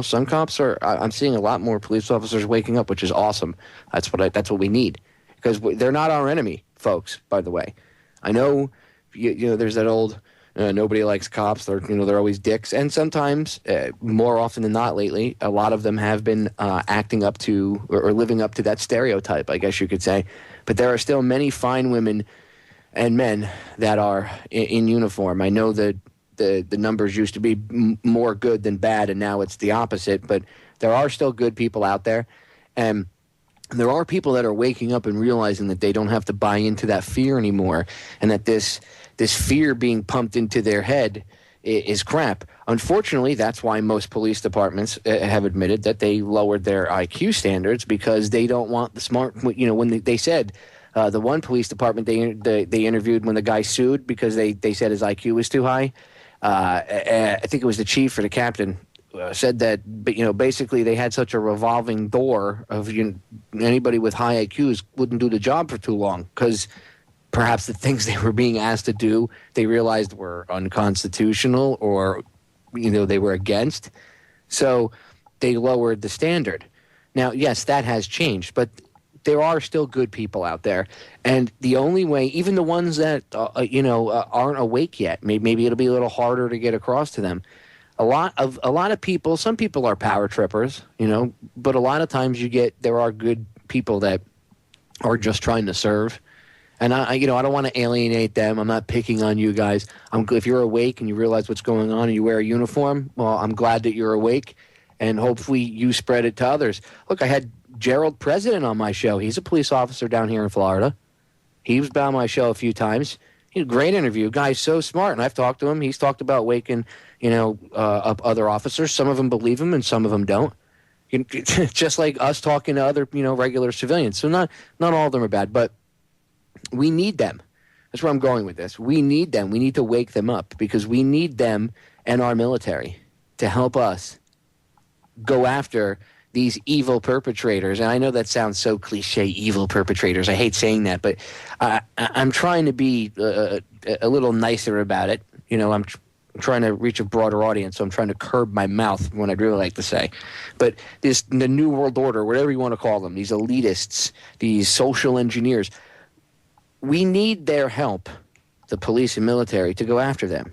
some cops are, I'm seeing a lot more police officers waking up, which is awesome. That's what we need, because they're not our enemy, folks, by the way. I know, there's that old, nobody likes cops, they're always dicks, and sometimes, more often than not lately, a lot of them have been acting up to, or living up to that stereotype, I guess you could say. But there are still many fine women and men that are in uniform. I know that the numbers used to be more good than bad, and now it's the opposite. But there are still good people out there, and there are people that are waking up and realizing that they don't have to buy into that fear anymore, and that this fear being pumped into their head is crap. Unfortunately, that's why most police departments have admitted that they lowered their IQ standards, because they don't want the smart. When they said. The one police department they interviewed when the guy sued because they said his IQ was too high. I think it was the chief or the captain said that, basically they had such a revolving door of anybody with high IQs wouldn't do the job for too long, because perhaps the things they were being asked to do they realized were unconstitutional or they were against. So they lowered the standard. Now, yes, that has changed, but there are still good people out there, and the only way, even the ones that aren't awake yet, maybe it'll be a little harder to get across to them. A lot of people, some people are power trippers, but a lot of times there are good people that are just trying to serve, and I don't want to alienate them. I'm not picking on you guys. If you're awake and you realize what's going on and you wear a uniform, well, I'm glad that you're awake, and hopefully you spread it to others. Look, I had Gerald President on my show. He's a police officer down here in Florida. He was on my show a few times. He had a great interview. Guy's so smart, and I've talked to him. He's talked about waking, up other officers. Some of them believe him, and some of them don't. Just like us talking to other, regular civilians. So not all of them are bad, but we need them. That's where I'm going with this. We need them. We need to wake them up, because we need them and our military to help us go after these evil perpetrators. And I know that sounds so cliche, evil perpetrators. I hate saying that, but I'm trying to be a little nicer about it. I'm trying to reach a broader audience, so I'm trying to curb my mouth when I'd really like to say. But the New World Order, whatever you want to call them, these elitists, these social engineers, we need their help, the police and military, to go after them.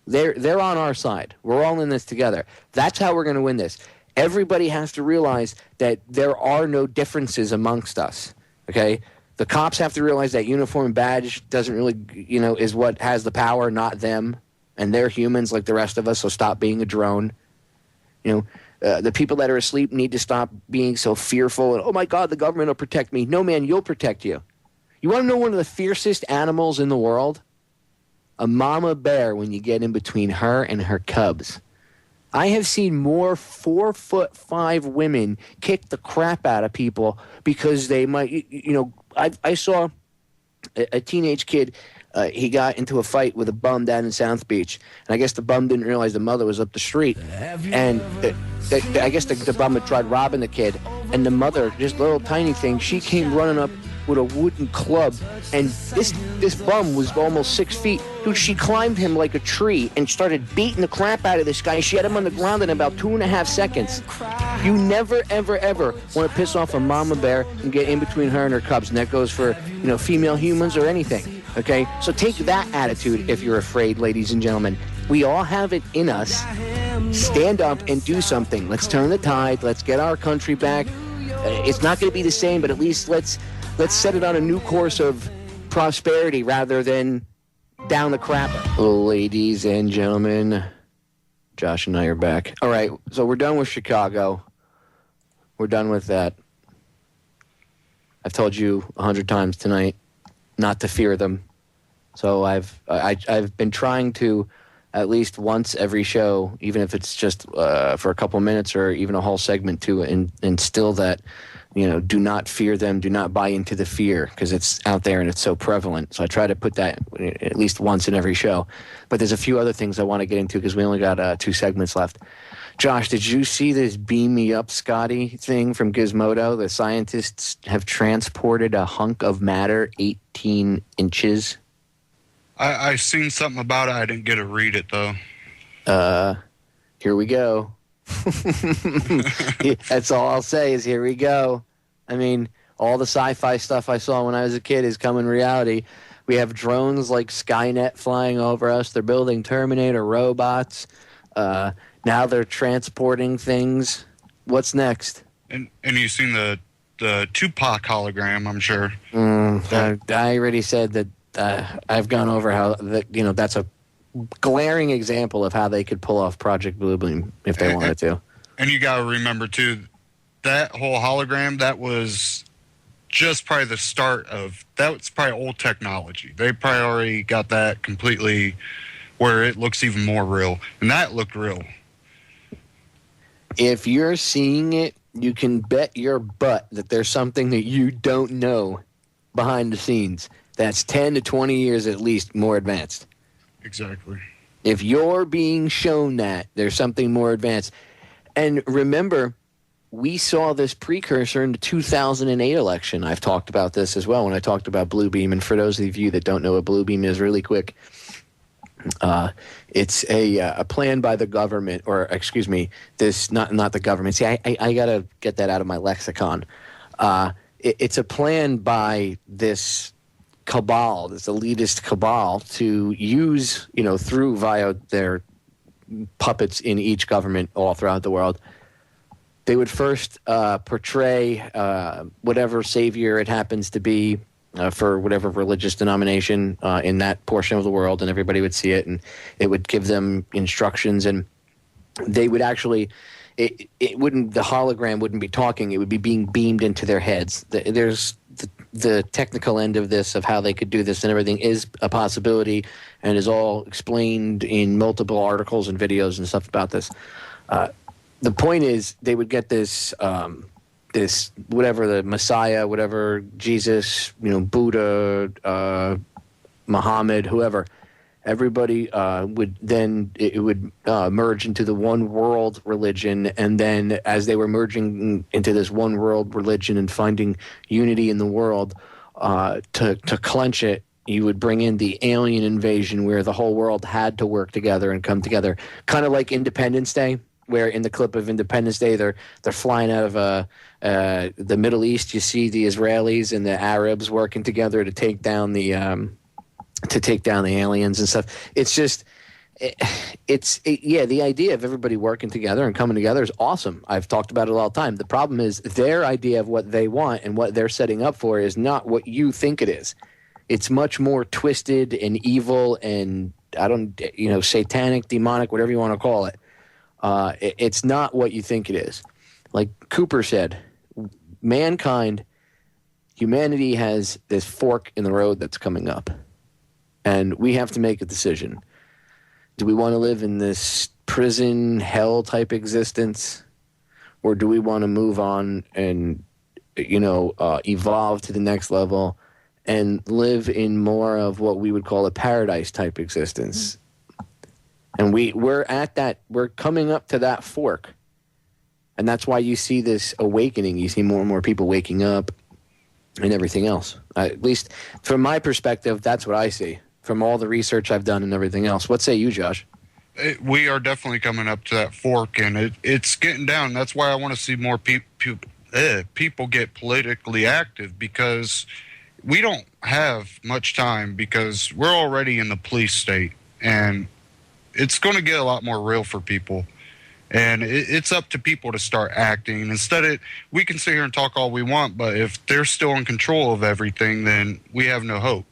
They're on our side. We're all in this together. That's how we're going to win this. Everybody has to realize that there are no differences amongst us, okay? The cops have to realize that uniform and badge doesn't really, is what has the power, not them. And they're humans like the rest of us, so stop being a drone. The people that are asleep need to stop being so fearful. And, oh, my God, the government will protect me. No, man, you'll protect you. You want to know one of the fiercest animals in the world? A mama bear when you get in between her and her cubs. I have seen more 4'5" women kick the crap out of people because they might, I saw a teenage kid. He got into a fight with a bum down in South Beach. And I guess the bum didn't realize the mother was up the street. And I guess the bum had tried robbing the kid. And the mother, this little tiny thing, she came running up with a wooden club. And this bum was almost 6 feet. Dude, she climbed him like a tree and started beating the crap out of this guy. She had him on the ground in about 2.5 seconds. You never, ever, ever want to piss off a mama bear and get in between her and her cubs. And that goes for, female humans or anything. Okay? So take that attitude if you're afraid, ladies and gentlemen. We all have it in us. Stand up and do something. Let's turn the tide. Let's get our country back. It's not going to be the same, but at least let's set it on a new course of prosperity rather than down the crap. Ladies and gentlemen, Josh and I are back. All right, so we're done with Chicago. We're done with that. I've told you 100 times tonight not to fear them. So I've been trying to at least once every show, even if it's just for a couple minutes or even a whole segment, to instill that, do not fear them, do not buy into the fear, because it's out there and it's so prevalent. So I try to put that at least once in every show. But there's a few other things I want to get into because we only got 2 segments left. Josh, did you see this Beam Me Up, Scotty thing from Gizmodo? The scientists have transported a hunk of matter 18 inches. I seen something about it. I didn't get to read it, though. Here we go. That's all I'll say is here we go. I mean, all the sci-fi stuff I saw when I was a kid is coming reality. We have drones like Skynet flying over us. They're building Terminator robots. Now they're transporting things. What's next? And you've seen the Tupac hologram, I'm sure. I already said that. I've gone over how that's a glaring example of how they could pull off Project Blue Beam if they wanted to. And you got to remember too, that whole hologram, that was just probably the start of that's probably old technology. They probably already got that completely where it looks even more real, and that looked real. If you're seeing it, you can bet your butt that there's something that you don't know behind the scenes. That's 10 to 20 years at least more advanced. Exactly. If you're being shown that, there's something more advanced. And remember, we saw this precursor in the 2008 election. I've talked about this as well when I talked about Blue Beam. And for those of you that don't know what Blue Beam is, really quick, it's a plan by the government, or excuse me, this not the government. See, I got to get that out of my lexicon. It's a plan by this cabal, this elitist cabal, to use, through via their puppets in each government all throughout the world. They would first portray whatever savior it happens to be for whatever religious denomination in that portion of the world, and everybody would see it, and it would give them instructions, and they would actually, the hologram wouldn't be talking, it would be being beamed into their heads. There's the technical end of this, of how they could do this and everything, is a possibility and is all explained in multiple articles and videos and stuff about this. The point is, they would get this, whatever the Messiah, whatever Jesus, Buddha, Muhammad, whoever, everybody would then, it would merge into the one world religion. And then as they were merging into this one world religion and finding unity in the world, to clench it, you would bring in the alien invasion, where the whole world had to work together and come together. Kind of like Independence Day, where in the clip of Independence Day, they're flying out of the Middle East. You see the Israelis and the Arabs working together to take down the aliens and stuff. It's just, the idea of everybody working together and coming together is awesome. I've talked about it all the time. The problem is their idea of what they want and what they're setting up for is not what you think it is. It's much more twisted and evil and satanic, demonic, whatever you want to call it. It's not what you think it is. Like Cooper said, humanity has this fork in the road that's coming up. And we have to make a decision. Do we want to live in this prison, hell type existence? Or do we want to move on and, evolve to the next level and live in more of what we would call a paradise type existence? And we're coming up to that fork. And that's why you see this awakening. You see more and more people waking up and everything else. At least from my perspective, that's what I see from all the research I've done and everything else. What say you, Josh? We are definitely coming up to that fork, and it's getting down. That's why I want to see more people get politically active, because we don't have much time, because we're already in the police state, and it's going to get a lot more real for people. And it's up to people to start acting. Instead, we can sit here and talk all we want, but if they're still in control of everything, then we have no hope.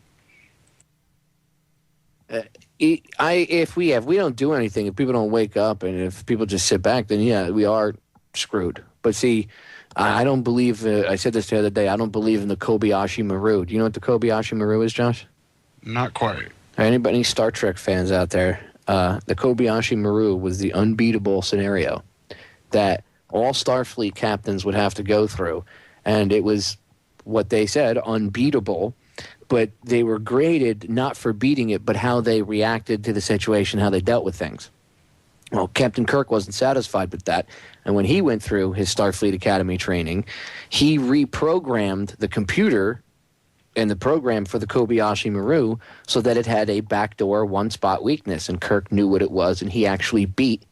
If we don't do anything, if people don't wake up, and if people just sit back, then yeah, we are screwed. But see, I don't believe. I said this the other day. I don't believe in the Kobayashi Maru. Do you know what the Kobayashi Maru is, Josh? Not quite. Any Star Trek fans out there? The Kobayashi Maru was the unbeatable scenario that all Starfleet captains would have to go through, and it was what they said, unbeatable. But they were graded not for beating it, but how they reacted to the situation, how they dealt with things. Well, Captain Kirk wasn't satisfied with that. And when he went through his Starfleet Academy training, he reprogrammed the computer and the program for the Kobayashi Maru so that it had a backdoor one-spot weakness. And Kirk knew what it was, and he actually beat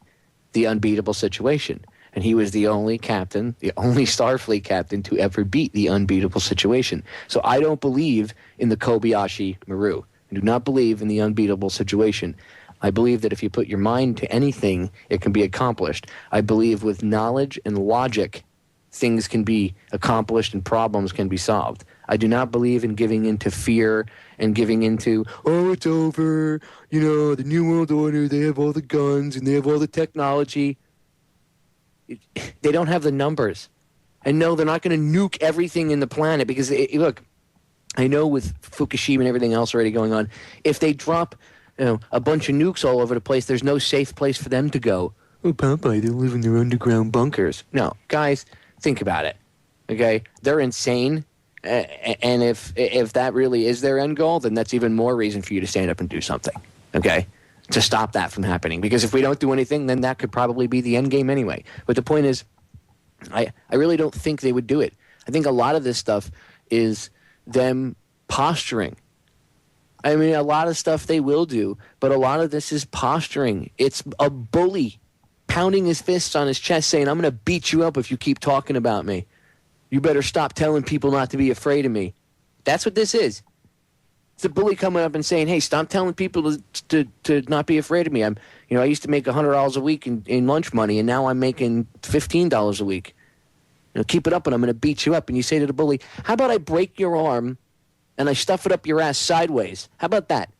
the unbeatable situation. And he was the only captain, the only Starfleet captain to ever beat the unbeatable situation. So I don't believe in the Kobayashi Maru. I do not believe in the unbeatable situation. I believe that if you put your mind to anything, it can be accomplished. I believe with knowledge and logic, things can be accomplished and problems can be solved. I do not believe in giving into fear and giving into, oh, it's over, the New World Order, they have all the guns and they have all the technology. They don't have the numbers. And no, they're not going to nuke everything in the planet because, look, I know with Fukushima and everything else already going on, if they drop a bunch of nukes all over the place, there's no safe place for them to go. Oh, Popeye, they live in their underground bunkers. No, guys, think about it, okay? They're insane, and if that really is their end goal, then that's even more reason for you to stand up and do something, okay? To stop that from happening. Because if we don't do anything, then that could probably be the end game anyway. But the point is, I really don't think they would do it. I think a lot of this stuff is them posturing. I mean, a lot of stuff they will do, but a lot of this is posturing. It's a bully pounding his fists on his chest saying, I'm going to beat you up if you keep talking about me. You better stop telling people not to be afraid of me. That's what this is. It's a bully coming up and saying, hey, stop telling people to not be afraid of me. I used to make $100 a week in lunch money, and now I'm making $15 a week. Keep it up, and I'm going to beat you up. And you say to the bully, how about I break your arm and I stuff it up your ass sideways? How about that?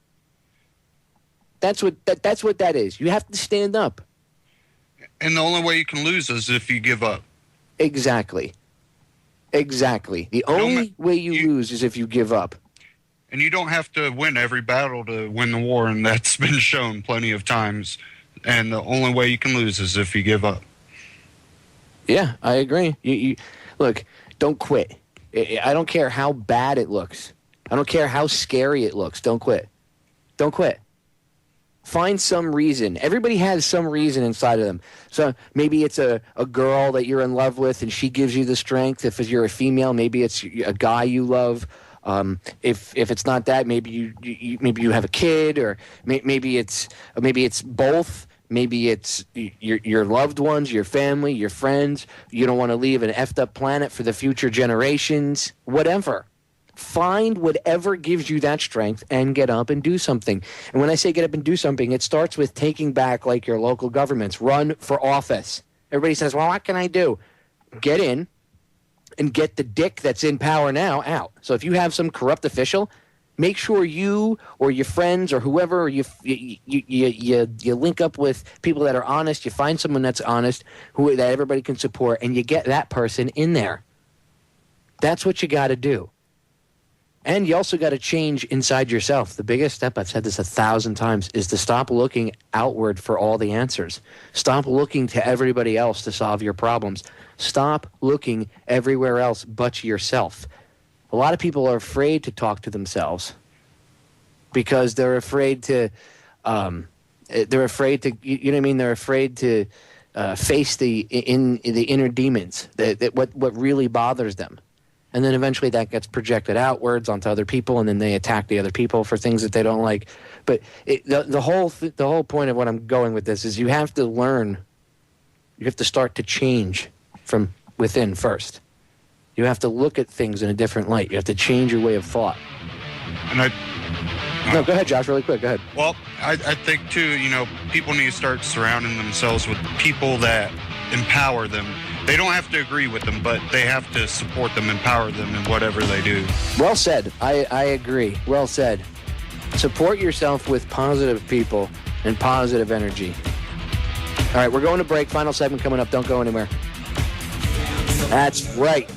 That's what that is. You have to stand up. And the only way you can lose is if you give up. Exactly. The only way you lose is if you give up. And you don't have to win every battle to win the war, and that's been shown plenty of times. And the only way you can lose is if you give up. Yeah, I agree. You look, don't quit. I don't care how bad it looks. I don't care how scary it looks. Don't quit. Don't quit. Find some reason. Everybody has some reason inside of them. So maybe it's a girl that you're in love with, and she gives you the strength. If you're a female, maybe it's a guy you love. If it's not that, maybe you have a kid, or maybe it's both. Maybe it's your loved ones, your family, your friends. You don't want to leave an effed up planet for the future generations. Whatever. Find whatever gives you that strength and get up and do something. And when I say get up and do something, it starts with taking back, like, your local governments. Run for office. Everybody says, well, what can I do? Get in and get the dick that's in power now out. So if you have some corrupt official, make sure you or your friends or whoever, or you link up with people that are honest. You find someone that's honest, that everybody can support, and you get that person in there. That's what you got to do. And you also got to change inside yourself. The biggest step, I've said this 1,000 times, is to stop looking outward for all the answers. Stop looking to everybody else to solve your problems. Stop looking everywhere else but to yourself. A lot of people are afraid to talk to themselves because they're afraid to, you know what I mean? They're afraid to face the inner demons, what really bothers them. And then eventually that gets projected outwards onto other people, and then they attack the other people for things that they don't like. But the whole point of what I'm going with this is you have to learn, you have to start to change from within first. You have to look at things in a different light. You have to change your way of thought. And no, go ahead, Josh, really quick. Go ahead. Well, I think, too, you know, people need to start surrounding themselves with people that empower them. They don't have to agree with them, but they have to support them, empower them in whatever they do. Well said. I agree. Well said. Support yourself with positive people and positive energy. All right, we're going to break. Final segment coming up. Don't go anywhere. That's right.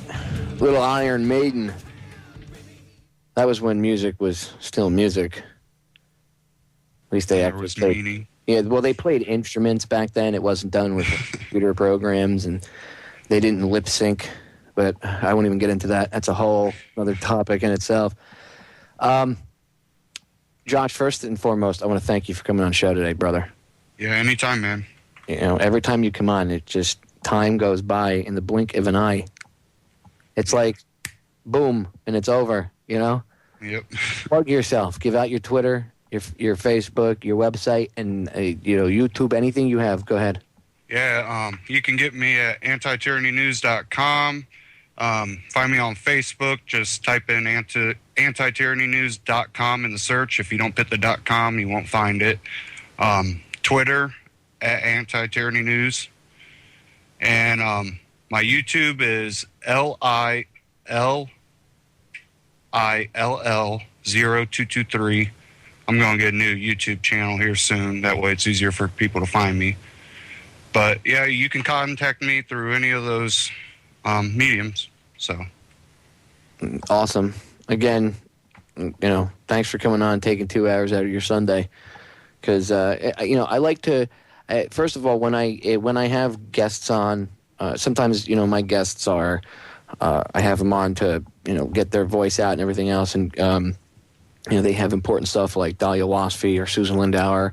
Little Iron Maiden. That was when music was still music. At least they actually played. Yeah, well, they played instruments back then. It wasn't done with computer programs, and they didn't lip sync. But I won't even get into that. That's a whole other topic in itself. Josh, first and foremost, I want to thank you for coming on the show today, brother. Yeah, anytime, man. You know, every time you come on, it just time goes by in the blink of an eye. It's like, boom, and it's over, you know? Yep. Plug yourself. Give out your Twitter, your Facebook, your website, and, YouTube, anything you have. Go ahead. Yeah, you can get me at antityrannynews.com. Find me on Facebook. Just type in antityrannynews.com in the search. If you don't put the .com, you won't find it. Twitter at antityrannynews. And my YouTube is LILL0223. I'm going to get a new YouTube channel here soon. That way it's easier for people to find me. But, yeah, you can contact me through any of those mediums. So, awesome. Again, thanks for coming on, taking 2 hours out of your Sunday. Because, I like to, first of all, when I have guests on, sometimes, my guests are, I have them on to, get their voice out and everything else. And, they have important stuff like Dahlia Wasfy or Susan Lindauer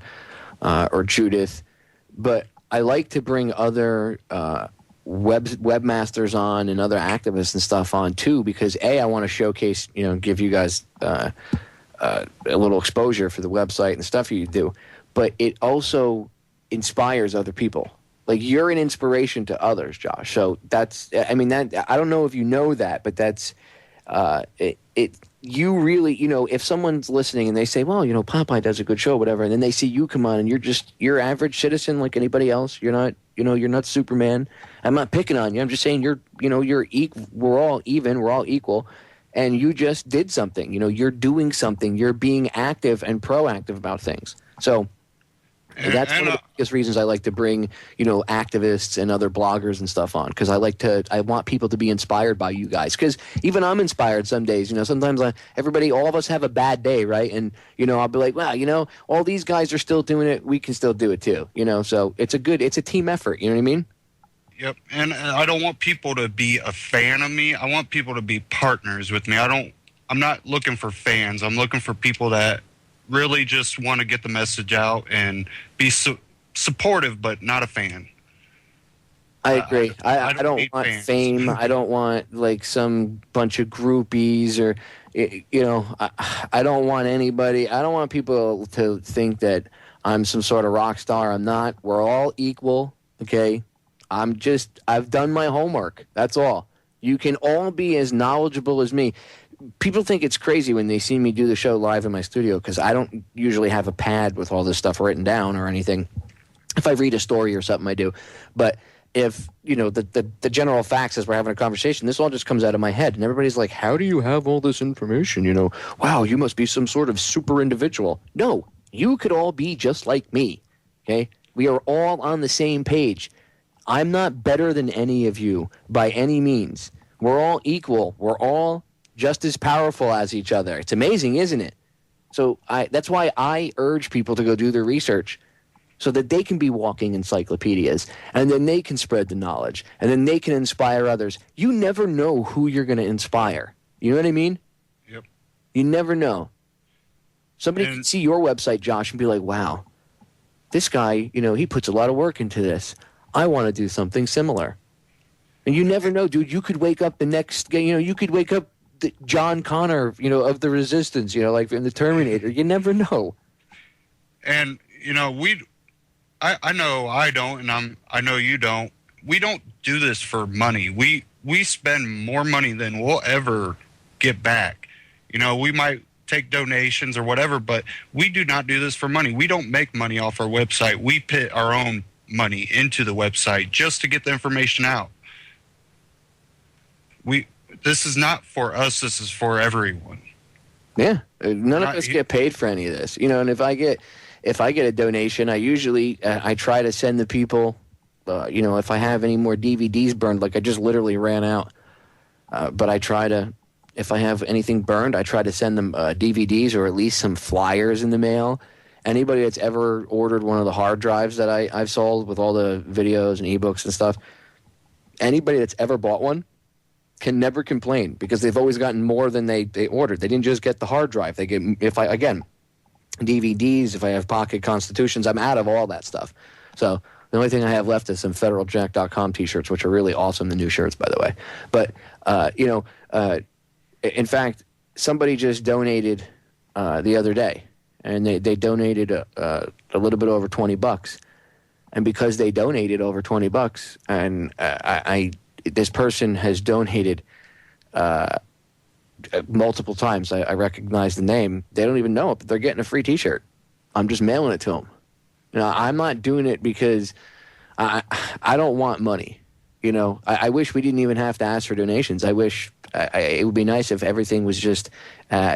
or Judith. But I like to bring other webmasters on and other activists and stuff on, too, because, A, I want to showcase, give you guys a little exposure for the website and the stuff you do. But it also inspires other people. Like, you're an inspiration to others, Josh. So that's, I don't know if you know that, but that's, you really, if someone's listening and they say, well, Popeye does a good show, whatever, and then they see you come on and you're average citizen like anybody else. You're not, you're not Superman. I'm not picking on you. I'm just saying you're equal. We're all even. We're all equal. And you just did something. You're doing something. You're being active and proactive about things. So that's one of the biggest reasons I like to bring, activists and other bloggers and stuff on, because I want people to be inspired by you guys. Because even I'm inspired some days. Sometimes all of us have a bad day, right? And I'll be like, wow, all these guys are still doing it. We can still do it too. So it's a team effort. You know what I mean? Yep. And I don't want people to be a fan of me. I want people to be partners with me. I'm not looking for fans. I'm looking for people that really just want to get the message out and be supportive, but not a fan. I agree. I don't want fame. I don't want like some bunch of groupies or, I don't want anybody. I don't want people to think that I'm some sort of rock star. I'm not. We're all equal. Okay. I've done my homework. That's all. You can all be as knowledgeable as me. people think it's crazy when they see me do the show live in my studio because I don't usually have a pad with all this stuff written down or anything. If I read a story or something, I do. But if, the general facts as we're having a conversation, this all just comes out of my head. And everybody's like, how do you have all this information? Wow, you must be some sort of super individual. No, you could all be just like me, okay? We are all on the same page. I'm not better than any of you by any means. We're all equal. We're all just as powerful as each other. It's amazing, isn't it? So that's why I urge people to go do their research so that they can be walking encyclopedias, and then they can spread the knowledge, and then they can inspire others. You never know who you're going to inspire. You know what I mean? Yep. You never know. Somebody can see your website, Josh, and be like, wow, this guy, he puts a lot of work into this. I want to do something similar. And you never know, dude. You could wake up the next, you could wake up John Connor, of the Resistance, like in the Terminator. You never know. And, I know I don't, and I know you don't. We don't do this for money. We spend more money than we'll ever get back. We might take donations or whatever, but we do not do this for money. We don't make money off our website. We put our own money into the website just to get the information out. This is not for us. This is for everyone. Yeah, none of us get paid for any of this. And if I get a donation, I usually I try to send the people, if I have any more DVDs burned, like I just literally ran out. But I try to, if I have anything burned, I try to send them DVDs or at least some flyers in the mail. Anybody that's ever ordered one of the hard drives that I've sold with all the videos and ebooks and stuff, anybody that's ever bought one can never complain because they've always gotten more than they ordered. They didn't just get the hard drive. They get, DVDs, if I have pocket constitutions, I'm out of all that stuff. So the only thing I have left is some federaljack.com t-shirts, which are really awesome, the new shirts, by the way. But, in fact, somebody just donated the other day, and they donated a little bit over $20. And because they donated over $20, and this person has donated multiple times. I recognize the name. They don't even know it, but they're getting a free T-shirt. I'm just mailing it to them. I'm not doing it because I don't want money. I wish we didn't even have to ask for donations. I wish it would be nice if everything was just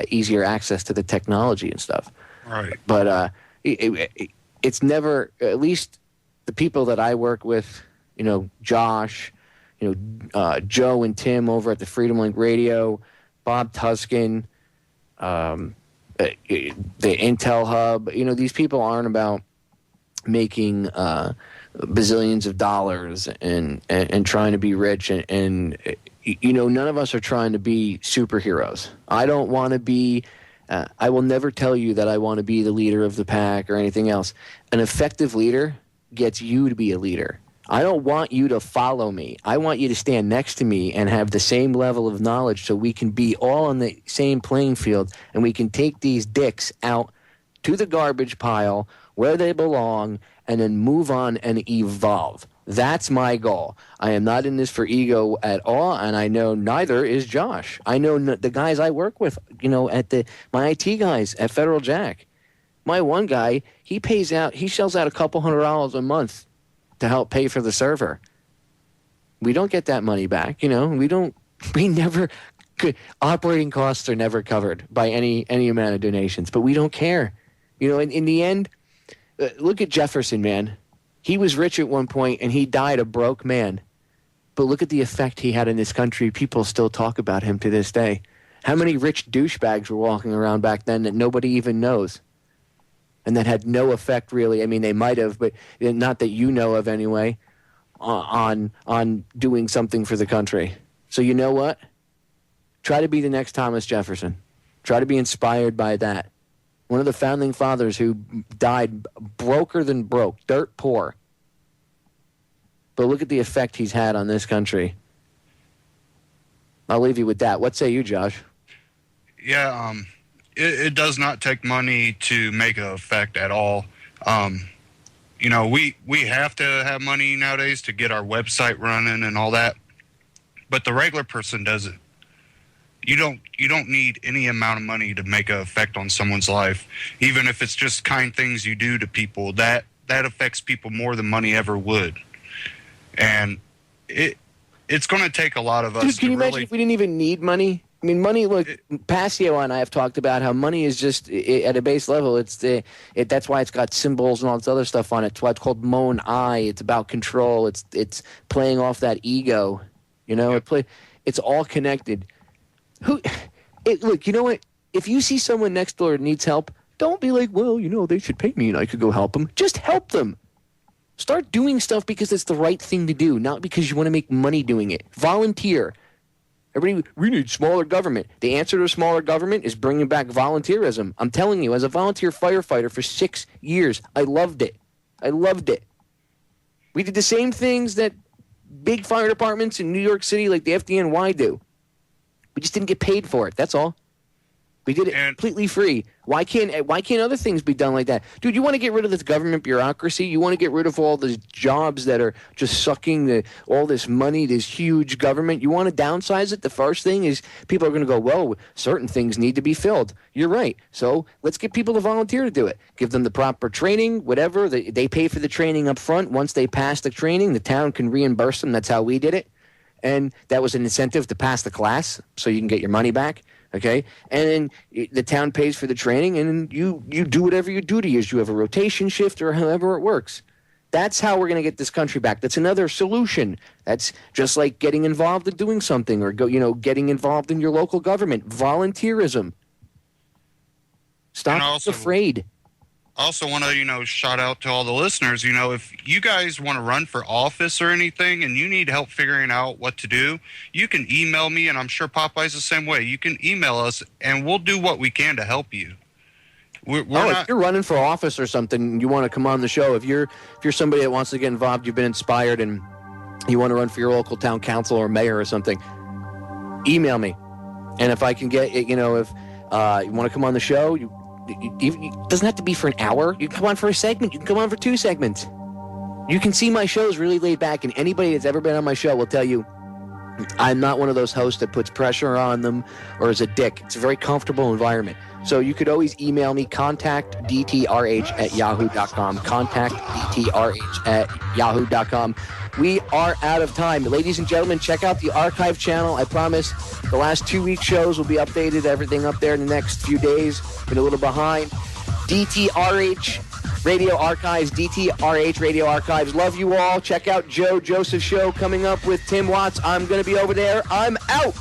easier access to the technology and stuff. Right. But it's never, at least the people that I work with, Josh, Joe and Tim over at the Freedom Link Radio, Bob Tuskin, the Intel Hub. These people aren't about making bazillions of dollars and trying to be rich. And none of us are trying to be superheroes. I don't want to be, I will never tell you that I want to be the leader of the pack or anything else. An effective leader gets you to be a leader. I don't want you to follow me. I want you to stand next to me and have the same level of knowledge so we can be all on the same playing field and we can take these dicks out to the garbage pile where they belong and then move on and evolve. That's my goal. I am not in this for ego at all, and I know neither is Josh. I know the guys I work with, at my IT guys at Federal Jack. My one guy, he shells out a couple $100 a month to help pay for the server. We don't get that money back, operating costs are never covered by any amount of donations, but we don't care. In the end, look at Jefferson, man. He was rich at one point and he died a broke man. But look at the effect he had in this country. People still talk about him to this day. How many rich douchebags were walking around back then that nobody even knows? And that had no effect, really. I mean, they might have, but not that you know of anyway, on doing something for the country. So you know what? Try to be the next Thomas Jefferson. Try to be inspired by that. One of the founding fathers who died broker than broke, dirt poor. But look at the effect he's had on this country. I'll leave you with that. What say you, Josh? Yeah, it does not take money to make an effect at all. We have to have money nowadays to get our website running and all that, but the regular person doesn't. You don't need any amount of money to make an effect on someone's life, even if it's just kind things you do to people. That affects people more than money ever would, and it's going to take a lot of us. Dude, can you imagine if we didn't even need money? I mean, money. Look, Passio and I have talked about how money is just at a base level. That's why it's got symbols and all this other stuff on it. It's why it's called Mon I. It's about control. It's playing off that ego. You know, it's all connected. Look, you know what? If you see someone next door that needs help, don't be like, well, you know, they should pay me and I could go help them. Just help them. Start doing stuff because it's the right thing to do, not because you want to make money doing it. Volunteer. Everybody, we need smaller government. The answer to smaller government is bringing back volunteerism. I'm telling you, as a volunteer firefighter for 6 years, I loved it. We did the same things that big fire departments in New York City like the FDNY do. We just didn't get paid for it. That's all. We did it completely free. Why can't other things be done like that? Dude, you want to get rid of this government bureaucracy? You want to get rid of all the jobs that are just sucking all this money, this huge government? You want to downsize it? The first thing is people are going to go, well, certain things need to be filled. You're right. So let's get people to volunteer to do it. Give them the proper training, whatever. They pay for the training up front. Once they pass the training, the town can reimburse them. That's how we did it. And that was an incentive to pass the class so you can get your money back. Okay, and then the town pays for the training, and you do whatever your duty is. You have a rotation shift or however it works. That's how we're going to get this country back. That's another solution. That's just like getting involved in doing something or getting involved in your local government. Volunteerism. Stop being afraid. I also want to, shout out to all the listeners. If you guys want to run for office or anything and you need help figuring out what to do, you can email me, and I'm sure Popeye's the same way. You can email us, and we'll do what we can to help you. If you're running for office or something, you want to come on the show. If you're somebody that wants to get involved, you've been inspired, and you want to run for your local town council or mayor or something, email me. And if I can get, if you want to come on the show, it doesn't have to be for an hour. You can come on for a segment. You can come on for 2 segments. You can see my show is really laid back, and anybody that's ever been on my show will tell you I'm not one of those hosts that puts pressure on them or is a dick. It's a very comfortable environment. So you could always email me, contactdtrh@yahoo.com, contactdtrh@yahoo.com. We are out of time. Ladies and gentlemen, check out the archive channel. I promise the last 2 week shows will be updated, everything up there in the next few days. Been a little behind. DTRH Radio Archives, DTRH Radio Archives. Love you all. Check out Joe Joseph's show coming up with Tim Watts. I'm going to be over there. I'm out.